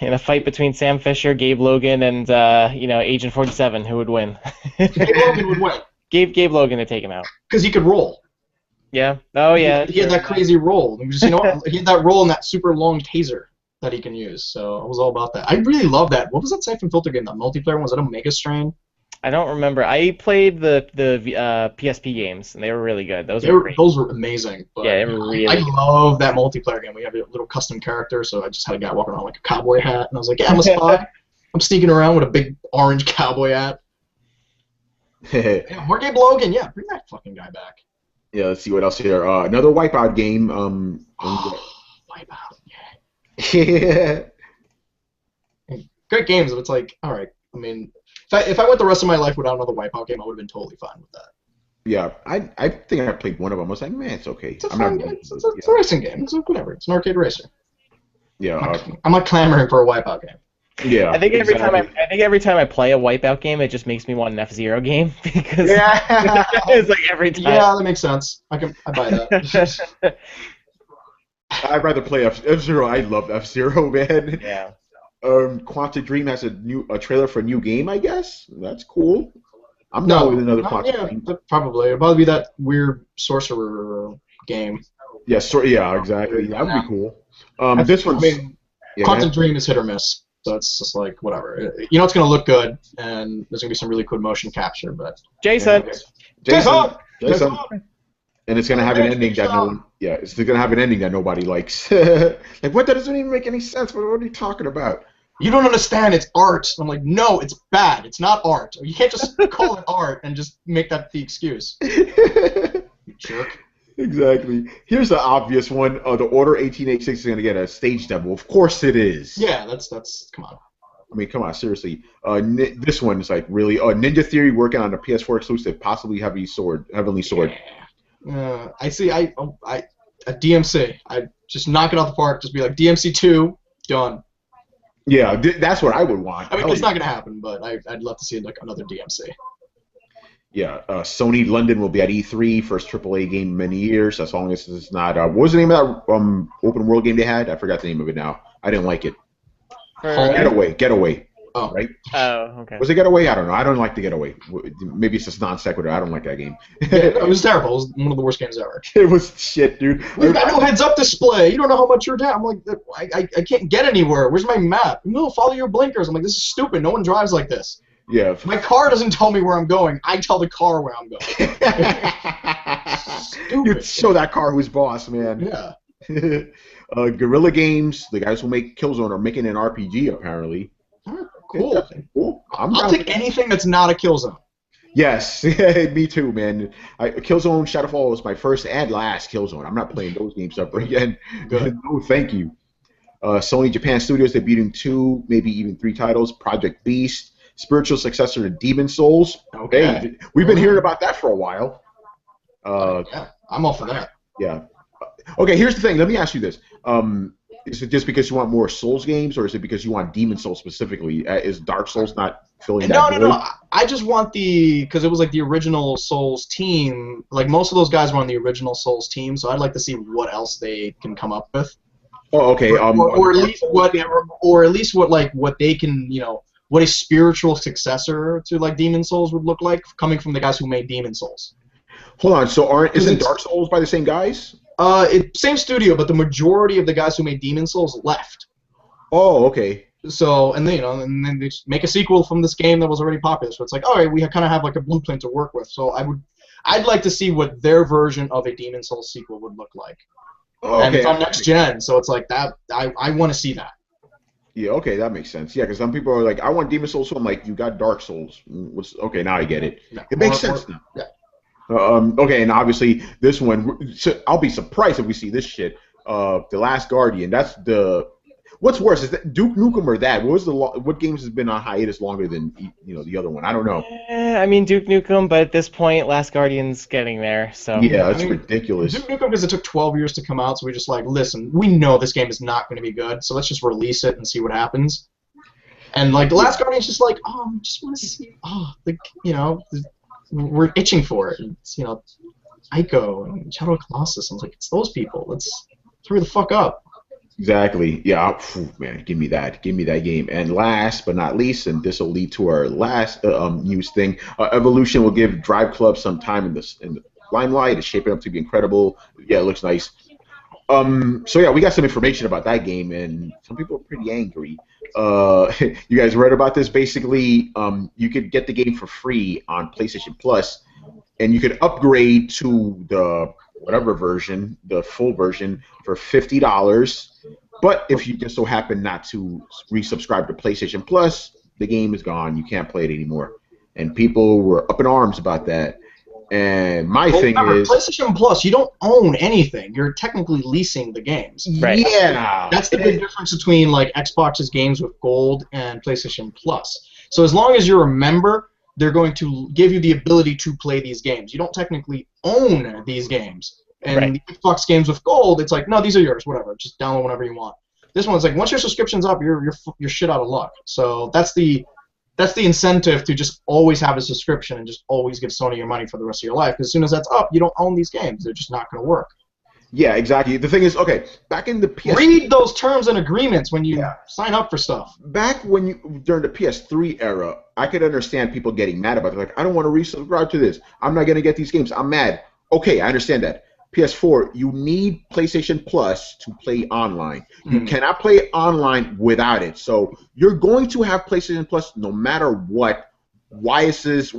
[SPEAKER 3] in a fight between Sam Fisher, Gabe Logan, and Agent 47, who would win?
[SPEAKER 2] Gabe Logan would win.
[SPEAKER 3] Gabe Logan to take him out.
[SPEAKER 2] Because he could roll.
[SPEAKER 3] Yeah. Oh yeah.
[SPEAKER 2] He had that crazy roll. He had that roll and that super long taser that he can use. So I was all about that. I really love that. What was that Siphon Filter game? That multiplayer one? Was that Omega Strain?
[SPEAKER 3] I don't remember. I played the PSP games, and they were really good. Those
[SPEAKER 2] were amazing. But
[SPEAKER 3] yeah, they were really.
[SPEAKER 2] I love that multiplayer game. We have a little custom character, so I just had a guy walking around like a cowboy hat, and I was like, yeah, I'm a spy. I'm sneaking around with a big orange cowboy hat. Yeah, more Gabe Logan. Yeah, bring that fucking guy back.
[SPEAKER 1] Yeah, let's see what else here. Another Wipeout game.
[SPEAKER 2] Wipeout.
[SPEAKER 1] Yeah.
[SPEAKER 2] Great games, but it's like, all right. I mean, if I went the rest of my life without another Wipeout game, I would have been totally fine with that.
[SPEAKER 1] Yeah, I think I played one of them. I was like, man, it's okay.
[SPEAKER 2] It's a fun game. It's a racing game. It's whatever. It's an arcade racer.
[SPEAKER 1] Yeah.
[SPEAKER 2] I'm not clamoring for a Wipeout game.
[SPEAKER 1] Yeah.
[SPEAKER 3] I think every time I play a Wipeout game, it just makes me want an F-Zero game because it's like every time.
[SPEAKER 2] Yeah, that makes sense. I buy that.
[SPEAKER 1] I'd rather play F-Zero. I love F-Zero, man.
[SPEAKER 3] Yeah.
[SPEAKER 1] Quantic Dream has a trailer for a new game, I guess. That's cool. I'm not with another Quantic Dream.
[SPEAKER 2] Probably. It'll probably be that weird sorcerer game.
[SPEAKER 1] Yeah, exactly. That would be cool. This one's...
[SPEAKER 2] Quantic Dream is hit or miss, so it's just like, whatever. It's going to look good, and there's going to be some really cool motion capture, but...
[SPEAKER 3] Jason!
[SPEAKER 1] And it's gonna have an ending that no one. Yeah, it's gonna have an ending that nobody likes. Like, what? That doesn't even make any sense. What are you talking about?
[SPEAKER 2] You don't understand. It's art. I'm like, no, it's bad. It's not art. You can't just call it art and just make that the excuse. You jerk.
[SPEAKER 1] Exactly. Here's the obvious one. The Order 1886 is gonna get a stage demo. Of course it is.
[SPEAKER 2] Yeah, that's. Come on.
[SPEAKER 1] I mean, come on, seriously. This one is like really. Ninja Theory working on a PS4 exclusive, possibly Heavenly Sword.
[SPEAKER 2] I see. A DMC. I just knock it off the park. Just be like DMC 2, done.
[SPEAKER 1] Yeah, that's what I would want.
[SPEAKER 2] I mean, it's not gonna happen, but I'd love to see like another DMC.
[SPEAKER 1] Yeah, Sony London will be at E3, first AAA game in many years, as long as it's not. What was the name of that open world game they had? I forgot the name of it now. I didn't like it. Getaway.
[SPEAKER 2] Oh.
[SPEAKER 1] Right?
[SPEAKER 3] Oh, okay.
[SPEAKER 1] Was it Getaway? I don't know. I don't like the Getaway. Maybe it's just non sequitur. I don't like that game.
[SPEAKER 2] It was terrible. It was one of the worst games ever.
[SPEAKER 1] It was shit, dude.
[SPEAKER 2] We've got no heads-up display. You don't know how much you're down. I'm like, I can't get anywhere. Where's my map? No, follow your blinkers. I'm like, this is stupid. No one drives like this.
[SPEAKER 1] Yeah.
[SPEAKER 2] My car doesn't tell me where I'm going. I tell the car where I'm going. Stupid.
[SPEAKER 1] You show that car who's boss, man.
[SPEAKER 2] Yeah.
[SPEAKER 1] Guerrilla Games, the guys who make Killzone, are making an RPG apparently.
[SPEAKER 2] Cool.
[SPEAKER 1] Cool.
[SPEAKER 2] I'll take anything that's not a Killzone.
[SPEAKER 1] Yes, me too, man. Killzone Shadowfall was my first and last Killzone. I'm not playing those games ever again.
[SPEAKER 2] Good.
[SPEAKER 1] No, thank you. Sony Japan Studios debuting two, maybe even three titles. Project Beast, spiritual successor to Demon Souls.
[SPEAKER 2] Okay.
[SPEAKER 1] Hey, we've been hearing about that for a while.
[SPEAKER 2] Yeah, I'm all for that.
[SPEAKER 1] Yeah. Okay, here's the thing. Let me ask you this. Is it just because you want more Souls games, or is it because you want Demon Souls specifically? Is Dark Souls not filling that void?
[SPEAKER 2] No. I just want because it was like the original Souls team. Like most of those guys were on the original Souls team, so I'd like to see what else they can come up with.
[SPEAKER 1] Oh, okay.
[SPEAKER 2] Or at least what they can, what a spiritual successor to like Demon Souls would look like, coming from the guys who made Demon Souls.
[SPEAKER 1] Hold on. So isn't Dark Souls by the same guys?
[SPEAKER 2] Same studio, but the majority of the guys who made Demon Souls left.
[SPEAKER 1] Oh, okay.
[SPEAKER 2] So and then they just make a sequel from this game that was already popular. So it's like, all right, we kind of have like a blueprint to work with. So I'd like to see what their version of a Demon Souls sequel would look like.
[SPEAKER 1] Oh,
[SPEAKER 2] and it's on next gen, so it's like that. I want to see that.
[SPEAKER 1] Yeah, okay, that makes sense. Yeah, because some people are like, I want Demon Souls, so I'm like, you got Dark Souls. Okay, now I get it.
[SPEAKER 2] Yeah,
[SPEAKER 1] it makes sense now.
[SPEAKER 2] Yeah.
[SPEAKER 1] Okay, and obviously this one, I'll be surprised if we see this shit. The Last Guardian. That's the. What's worse, is that Duke Nukem or that? What games has been on hiatus longer than the other one? I don't know.
[SPEAKER 3] I mean Duke Nukem, but at this point, Last Guardian's getting there. So
[SPEAKER 1] yeah, that's ridiculous.
[SPEAKER 2] Duke Nukem because it took 12 years to come out, so we just like, listen, we know this game is not going to be good, so let's just release it and see what happens. And like the Last Guardian's just like, I just want to see, we're itching for it. It's, Ico and Shadow of Colossus. I was like, it's those people. Let's hurry the fuck up.
[SPEAKER 1] Exactly. Yeah. Man, give me that. Give me that game. And last but not least, and this will lead to our last news thing. Evolution will give Drive Club some time in the limelight. It's shaping up to be incredible. Yeah, it looks nice. So yeah, we got some information about that game, and some people are pretty angry. You guys read about this? Basically, you could get the game for free on PlayStation Plus, and you could upgrade to the whatever version, the full version, for $50. But if you just so happen not to resubscribe to PlayStation Plus, the game is gone. You can't play it anymore. And people were up in arms about that. And my thing is,
[SPEAKER 2] PlayStation Plus, you don't own anything. You're technically leasing the games.
[SPEAKER 3] Right.
[SPEAKER 1] Yeah.
[SPEAKER 2] That's the big difference between like Xbox's games with Gold and PlayStation Plus. So as long as you're a member, they're going to give you the ability to play these games. You don't technically own these games. And the Xbox games with Gold, it's like, no, these are yours, whatever. Just download whenever you want. This one's like, once your subscription's up, you're shit out of luck. So that's the incentive to just always have a subscription and just always give Sony your money for the rest of your life. Because as soon as that's up, you don't own these games. They're just not going to work.
[SPEAKER 1] Yeah, exactly. The thing is, okay, back in the PS...
[SPEAKER 2] Read those terms and agreements when you sign up for stuff.
[SPEAKER 1] Back during the PS3 era, I could understand people getting mad about it. Like, I don't want to resubscribe to this. I'm not going to get these games. I'm mad. Okay, I understand that. PS4, you need PlayStation Plus to play online. You cannot play online without it. So you're going to have PlayStation Plus no matter what. Why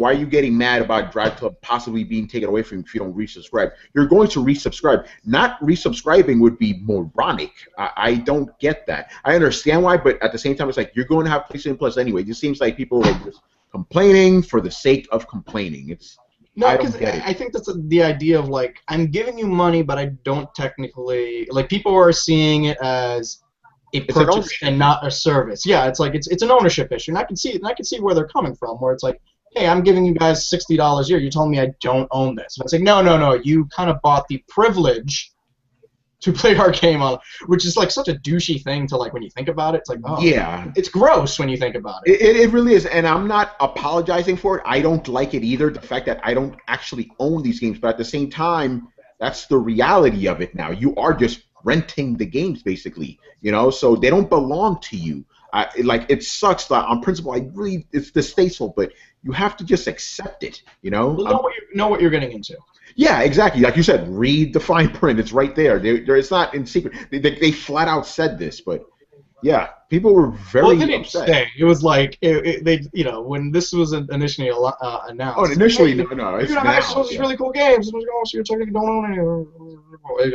[SPEAKER 1] are you getting mad about Drive Club possibly being taken away from you if you don't resubscribe? You're going to resubscribe. Not resubscribing would be moronic. I don't get that. I understand why, but at the same time, it's like you're going to have PlayStation Plus anyway. It just seems like people are just complaining for the sake of complaining.
[SPEAKER 2] No, because I think that's the idea of like, I'm giving you money, but I don't technically, like, people are seeing it as a purchase and not a service. Yeah, it's like it's an ownership issue, and I can see where they're coming from. Where it's like, hey, I'm giving you guys $60 a year. You're telling me I don't own this. And it's like, no. You kind of bought the privilege to play our game on, which is like such a douchey thing to like when you think about it. It's like, it's gross when you think about it.
[SPEAKER 1] It really is, and I'm not apologizing for it. I don't like it either. The fact that I don't actually own these games, but at the same time, that's the reality of it now. You are just renting the games, basically, so they don't belong to you. It sucks that on principle. It's distasteful, but you have to just accept it.
[SPEAKER 2] Know what you're getting into.
[SPEAKER 1] Yeah, exactly. Like you said, read the fine print. It's right there. It's not in secret. They flat out said this, but yeah, people were very upset.
[SPEAKER 2] It was like when this was initially announced.
[SPEAKER 1] Oh, initially, no.
[SPEAKER 2] It's these really cool games. So you're technically don't own any.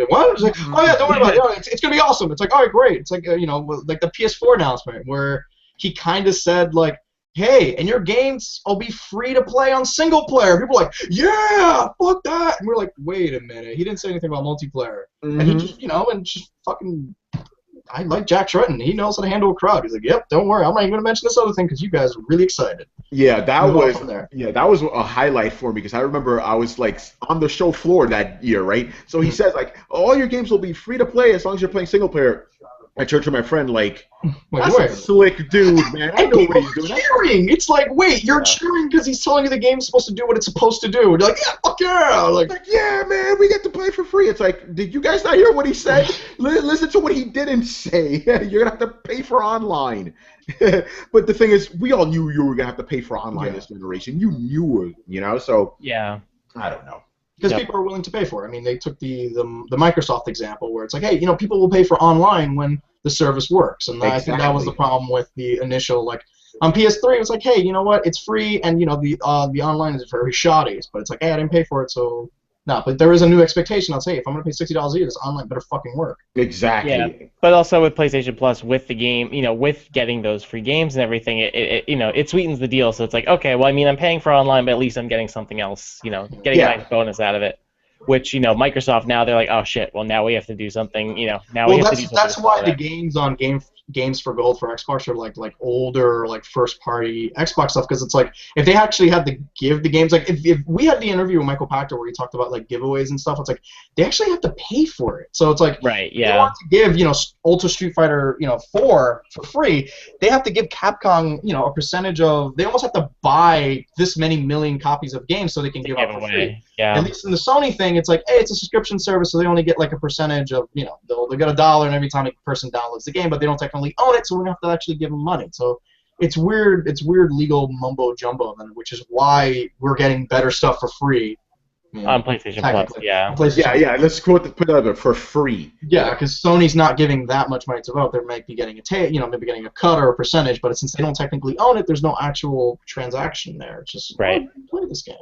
[SPEAKER 2] What? It's like, oh yeah, don't worry about it. It's gonna be awesome. It's like, all right, great. It's like like the PS4 announcement where he kind of said like, hey, and your games will be free to play on single player. People are like, yeah, fuck that. And we're like, wait a minute. He didn't say anything about multiplayer. And he just, and just fucking, I like Jack Tretton. He knows how to handle a crowd. He's like, yep, don't worry. I'm not even going to mention this other thing because you guys are really excited.
[SPEAKER 1] Yeah, that was a highlight for me because I remember I was like on the show floor that year, right? So he says like, all your games will be free to play as long as you're playing single player. I turned to my friend like, that's a slick dude, man. I know what he's doing.
[SPEAKER 2] Cheering. It's like, wait, you're cheering because he's telling you the game's supposed to do what it's supposed to do. You're like, yeah, fuck yeah. Like,
[SPEAKER 1] yeah, man, we get to play for free. It's like, did you guys not hear what he said? Listen to what he didn't say. You're gonna have to pay for online. But the thing is, we all knew you were gonna have to pay for online this generation. You knew it, So
[SPEAKER 3] yeah,
[SPEAKER 1] I don't know.
[SPEAKER 2] Because people are willing to pay for it. I mean, they took the Microsoft example where it's like, hey, people will pay for online when the service works, and I think that was the problem with the initial like on PS3. It was like, hey, you know what? It's free, and the online is very shoddy. But it's like, hey, I didn't pay for it, so no. But there is a new expectation. I'll say, if I'm gonna pay $60 a year, this online better fucking work.
[SPEAKER 1] Exactly.
[SPEAKER 3] Yeah, but also with PlayStation Plus, with the game, with getting those free games and everything, it sweetens the deal. So it's like, okay, well, I mean, I'm paying for online, but at least I'm getting something else, getting a nice bonus out of it. Which, Microsoft now, they're like, oh shit, well, now we have to do something, now we have to do something.
[SPEAKER 2] That's why the games on Games for Gold for Xbox are like older, like first party Xbox stuff, because it's like, if they actually had to give the games, like if we had the interview with Michael Pachter where he talked about like giveaways and stuff, it's like they actually have to pay for it. So it's like,
[SPEAKER 3] right, yeah.
[SPEAKER 2] They want to give, Ultra Street Fighter, 4 for free, they have to give Capcom, a percentage of, they almost have to buy this many million copies of games so they can give out for free.
[SPEAKER 3] Yeah.
[SPEAKER 2] At least in the Sony thing, it's like, hey, it's a subscription service, so they only get like a percentage of, they'll get $1 every time a person downloads the game, but they don't technically own it, so we're gonna have to actually give them money. So it's weird legal mumbo jumbo, which is why we're getting better stuff for free
[SPEAKER 3] on PlayStation Plus. Yeah.
[SPEAKER 1] Yeah. Let's put that up for free.
[SPEAKER 2] Yeah, because Sony's not giving that much money to vote. They might be getting maybe getting a cut or a percentage, but since they don't technically own it, there's no actual transaction there. It's just play this game.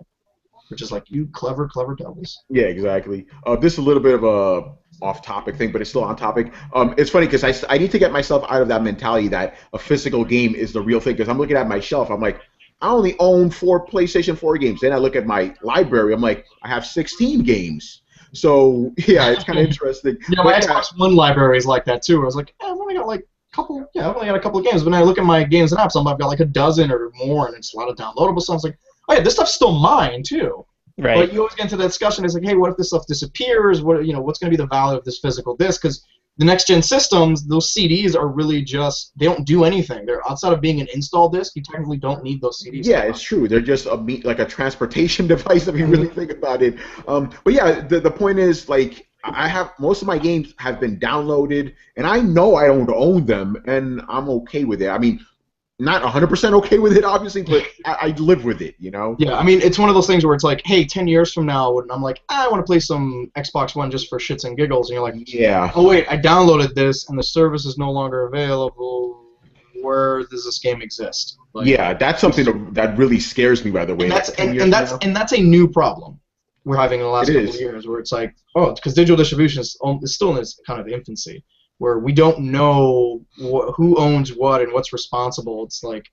[SPEAKER 2] Which is like, you clever devils.
[SPEAKER 1] Yeah, exactly. This is a little bit of a off-topic thing, but it's still on topic. It's funny because I need to get myself out of that mentality that a physical game is the real thing. Because I'm looking at my shelf, I'm like, I only own 4 PlayStation 4 games. Then I look at my library, I'm like, I have 16 games. So yeah, it's kind of interesting.
[SPEAKER 2] My Xbox One library is like that too. I was like, I've only got like I've only got a couple of games. But when I look at my games and apps, I've got like a dozen or more, and it's a lot of downloadable stuff. It's like, oh yeah, this stuff's still mine too.
[SPEAKER 3] Right.
[SPEAKER 2] But you always get into the discussion. It's like, hey, what if this stuff disappears? What's going to be the value of this physical disc? Because the next gen systems, those CDs are really just, they don't do anything. They're outside of being an install disc. You technically don't need those CDs.
[SPEAKER 1] Yeah, it's true. They're just like a transportation device if you really think about it. But yeah, the point is, like, I have most of my games have been downloaded, and I know I don't own them, and I'm okay with it. I mean, not 100% okay with it, obviously, but I live with it,
[SPEAKER 2] Yeah, I mean, it's one of those things where it's like, hey, 10 years from now, and I'm like, I want to play some Xbox One just for shits and giggles, and you're like,
[SPEAKER 1] yeah.
[SPEAKER 2] Oh, wait, I downloaded this, and the service is no longer available. Where does this game exist? Like,
[SPEAKER 1] yeah, that's something that really scares me, by the way.
[SPEAKER 2] And that's a new problem we're having in the last couple of years, where it's like, because digital distribution is still in its kind of infancy, where we don't know who owns what and what's responsible. It's like,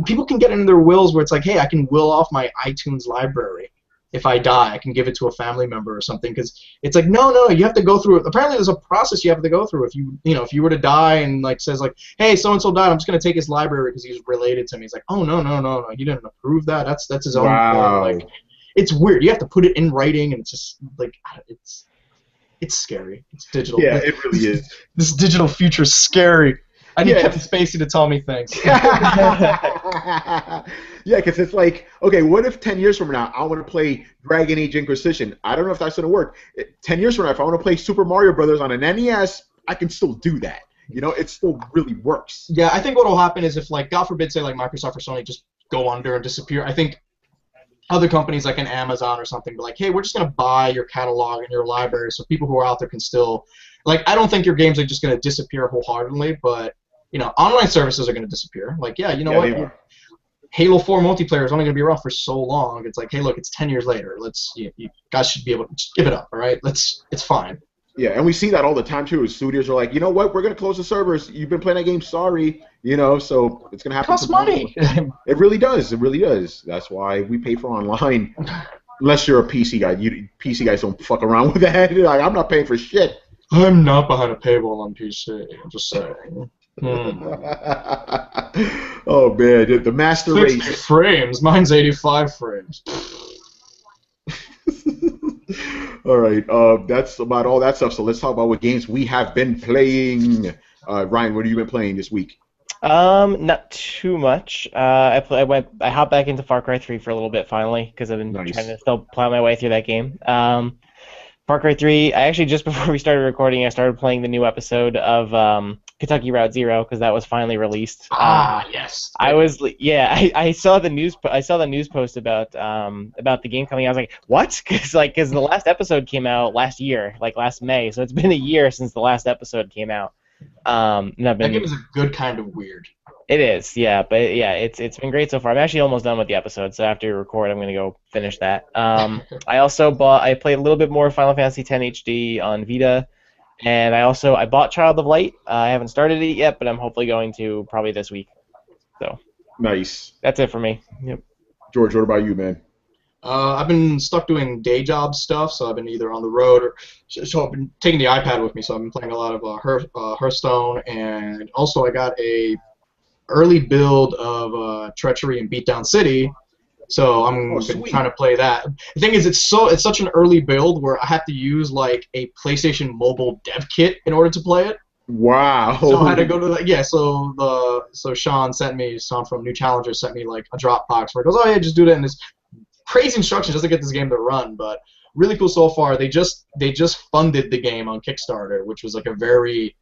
[SPEAKER 2] people can get into their wills where it's like, hey, I can will off my iTunes library. If I die, I can give it to a family member or something. Because it's like, no, you have to go through it. Apparently, there's a process you have to go through. If if you were to die and like says like, hey, so and so died, I'm just gonna take his library because he's related to me. He's like, oh no, you didn't approve that. That's his own.
[SPEAKER 1] Wow.
[SPEAKER 2] Like, it's weird. You have to put it in writing, and it's just like it's scary. It's digital.
[SPEAKER 1] Yeah, it really is.
[SPEAKER 2] This digital future is scary. I need Kevin Spacey to tell me things.
[SPEAKER 1] Yeah, because it's like, okay, what if 10 years from now I want to play Dragon Age Inquisition? I don't know if that's going to work. 10 years from now, if I want to play Super Mario Brothers on an NES, I can still do that. It still really works.
[SPEAKER 2] Yeah, I think what will happen is if, like, God forbid, say, like, Microsoft or Sony just go under and disappear, I think other companies like an Amazon or something be like, hey, we're just going to buy your catalog and your library so people who are out there can still, like, I don't think your games are just going to disappear wholeheartedly, but, online services are going to disappear. Like, yeah, what? Halo 4 multiplayer is only going to be around for so long. It's like, hey, look, it's 10 years later. You guys should be able to just give it up, all right? It's fine.
[SPEAKER 1] Yeah, and we see that all the time, too. Studios are like, you know what? We're going to close the servers. You've been playing that game. Sorry. You know, so it's gonna
[SPEAKER 2] It
[SPEAKER 1] happen.
[SPEAKER 2] costs money.
[SPEAKER 1] It really does. It really does. That's why we pay for online. Unless you're a PC guy, PC guys don't fuck around with that. Like, I'm not paying for shit.
[SPEAKER 2] I'm not behind a paywall on PC. I'm just saying.
[SPEAKER 1] Oh man, the master
[SPEAKER 2] 60
[SPEAKER 1] race.
[SPEAKER 2] frames. Mine's 85 frames.
[SPEAKER 1] All right, that's about all that stuff. So let's talk about what games we have been playing. Ryan, what have you been playing this week?
[SPEAKER 3] Not too much. I hopped back into Far Cry 3 for a little bit finally because I've been
[SPEAKER 1] Nice.
[SPEAKER 3] trying to still plow my way through that game. Far Cry 3. I actually just before we started recording, I started playing the new episode of Kentucky Route Zero because that was finally released.
[SPEAKER 2] Yes.
[SPEAKER 3] I saw the news. I saw the news post about the game coming out. I was like, what? Because the last episode came out last year, like last May. So it's been a year since the last episode came out. And I've been,
[SPEAKER 2] That game is a good kind of weird.
[SPEAKER 3] It is, yeah, but yeah, it's been great so far. I'm actually almost done with the episode, so after we record, I'm gonna go finish that. I played a little bit more Final Fantasy X HD on Vita, and I bought Child of Light. I haven't started it yet, but I'm hopefully going to probably this week. So
[SPEAKER 1] Nice.
[SPEAKER 3] that's it for me. Yep.
[SPEAKER 1] George, what about you, man?
[SPEAKER 2] I've been stuck doing day job stuff, so I've been either on the road or so I've been taking the iPad with me. So I've been playing a lot of Hearthstone, and also I got a early build of Treachery and Beatdown City. So I'm trying to play that. The thing is, it's such an early build where I have to use like a PlayStation Mobile dev kit in order to play it.
[SPEAKER 1] Wow.
[SPEAKER 2] So I had to go to that. Yeah. So Sean from New Challengers sent me like a Dropbox where it goes, oh yeah, just do that, and it's crazy instructions just to get this game to run, but really cool so far. They just funded the game on Kickstarter, which was like a very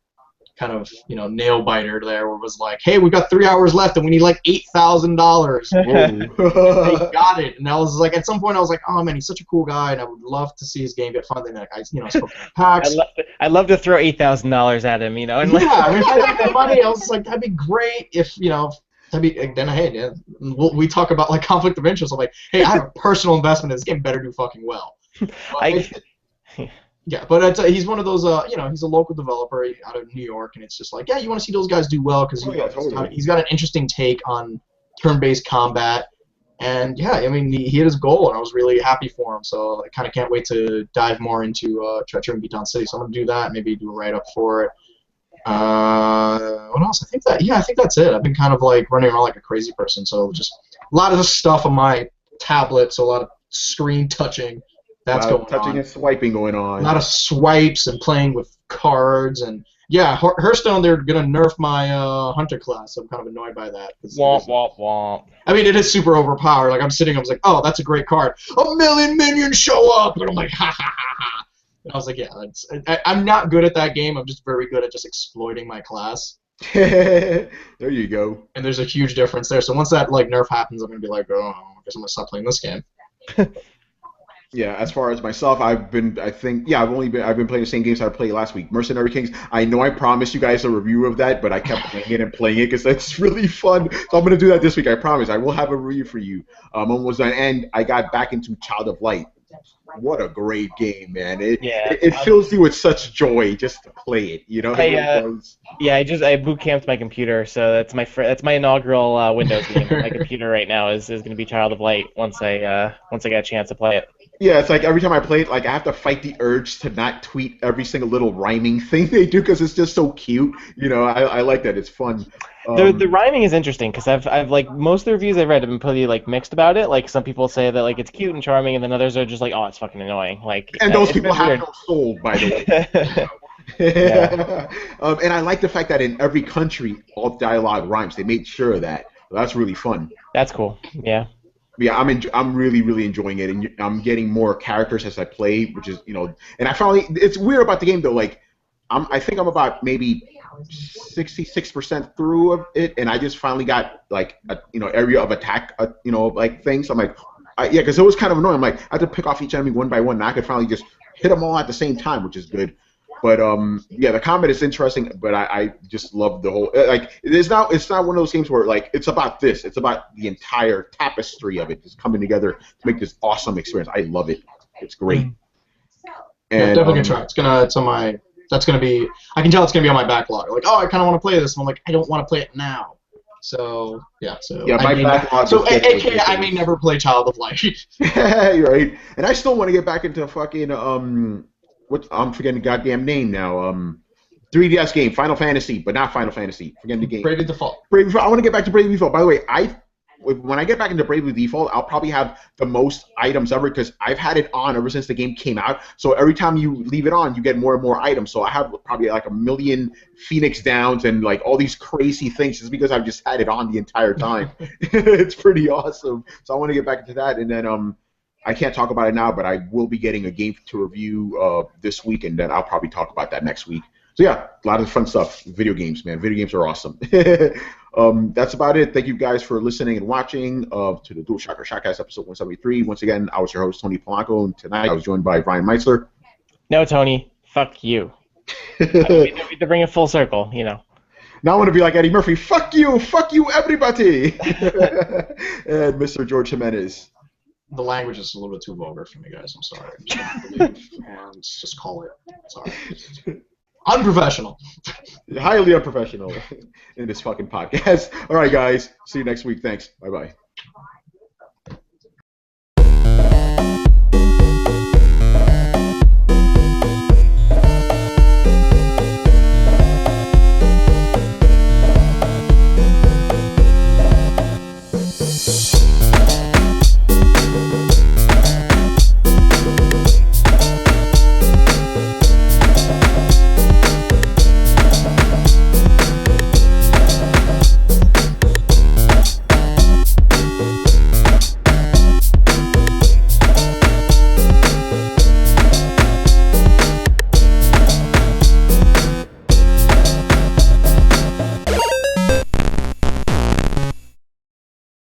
[SPEAKER 2] kind of nail biter there, where it was like, hey, we've got 3 hours left and we need like $8,000. They got it, and I was like, at some point I was like, oh man, he's such a cool guy, and I would love to see his game get funded. And I spoke to PAX.
[SPEAKER 3] I'd love to throw $8,000 at him, And
[SPEAKER 2] yeah, I mean, if I had that money, I was like, that'd be great if we talk about like conflict of interest. I'm like, hey, I have a personal investment in this game. Better do fucking well. But he's one of those. He's a local developer out of New York, and it's just like, yeah, you want to see those guys do well because he's got an interesting take on turn-based combat, and yeah, I mean, he hit his goal, and I was really happy for him. So I kind of can't wait to dive more into Treachery and Beatdown City. So I'm gonna do that, maybe do a write-up for it. What else? I think that's it. I've been kind of like running around like a crazy person, so just a lot of the stuff on my tablet, so a lot of screen touching. That's going on.
[SPEAKER 1] Touching and swiping going on.
[SPEAKER 2] A lot of swipes and playing with cards, and yeah, Hearthstone, they're gonna nerf my hunter class. So I'm kind of annoyed by that.
[SPEAKER 3] Womp womp womp.
[SPEAKER 2] I mean, it is super overpowered. Like I was like, oh, that's a great card. 1 million minions show up, and I'm like, ha ha ha ha. And I was like, yeah, I'm not good at that game. I'm just very good at just exploiting my class.
[SPEAKER 1] There you go.
[SPEAKER 2] And there's a huge difference there. So once that like nerf happens, I'm gonna be like, oh, I guess I'm gonna stop playing this game.
[SPEAKER 1] Yeah, as far as myself, I've been playing the same games I played last week. Mercenary Kings. I know I promised you guys a review of that, but I kept playing it because that's really fun. So I'm gonna do that this week. I promise. I will have a review for you. Almost done, and I got back into Child of Light. What a great game, man! It fills you with such joy just to play it.
[SPEAKER 3] I boot camped my computer, so that's my inaugural Windows game. My computer right now is going to be Child of Light once I get a chance to play it.
[SPEAKER 1] Yeah, it's like every time I play it, like I have to fight the urge to not tweet every single little rhyming thing they do because it's just so cute. I like that. It's fun.
[SPEAKER 3] The rhyming is interesting because I've like most of the reviews I've read have been pretty like mixed about it. Like some people say that like it's cute and charming, and then others are just like, oh, it's fucking annoying.
[SPEAKER 1] And those people have no soul, by the way. And I like the fact that in every country all dialogue rhymes. They made sure of that. That's really fun.
[SPEAKER 3] That's cool. Yeah.
[SPEAKER 1] Yeah, I'm really, really enjoying it, and I'm getting more characters as I play, which is, and it's weird about the game though. Like, I think I'm about maybe 66% through of it, and I just finally got like a area of attack, like things. So I'm like, because it was kind of annoying. I'm like, I had to pick off each enemy one by one, and I could finally just hit them all at the same time, which is good. But the combat is interesting, but I just love the whole it's not one of those games where like it's about this. It's about the entire tapestry of it just coming together to make this awesome experience. I love it. It's great. And
[SPEAKER 2] definitely gonna try. I can tell it's gonna be on my backlog. Like, oh, I kind of want to play this, and I'm like, I don't want to play it now. So yeah,
[SPEAKER 1] Yeah, my backlog
[SPEAKER 2] so
[SPEAKER 1] is getting
[SPEAKER 2] AKA I may
[SPEAKER 1] ridiculous.
[SPEAKER 2] never play Child of Light.
[SPEAKER 1] You're right. And I still want to get back into fucking what I'm forgetting the goddamn name now. 3DS game, Final Fantasy, but not Final Fantasy. Forgetting the game.
[SPEAKER 2] Bravely Default.
[SPEAKER 1] Bravely Default. I want to get back to Bravely Default. By the way, when I get back into Bravely Default, I'll probably have the most items ever because I've had it on ever since the game came out. So every time you leave it on, you get more and more items. So I have probably like 1,000,000 Phoenix Downs and like all these crazy things just because I've just had it on the entire time. It's pretty awesome. So I want to get back into that. And then I can't talk about it now, but I will be getting a game to review this week, and then I'll probably talk about that next week. So yeah, a lot of fun stuff. Video games, man. Video games are awesome. That's about it. Thank you guys for listening and watching to the DualShockers ShockCast episode 173. Once again, I was your host, Tony Polanco, and tonight I was joined by Ryan Meitzler.
[SPEAKER 3] No, Tony, fuck you. I need to bring it full circle, you know.
[SPEAKER 1] Now I want to be like Eddie Murphy. Fuck you, everybody. And Mr. George Jimenez.
[SPEAKER 2] The language is a little bit too vulgar for me, guys. I'm sorry. Let's just call it. Sorry. Unprofessional.
[SPEAKER 1] Highly unprofessional in this fucking podcast. All right, guys. See you next week. Thanks. Bye-bye.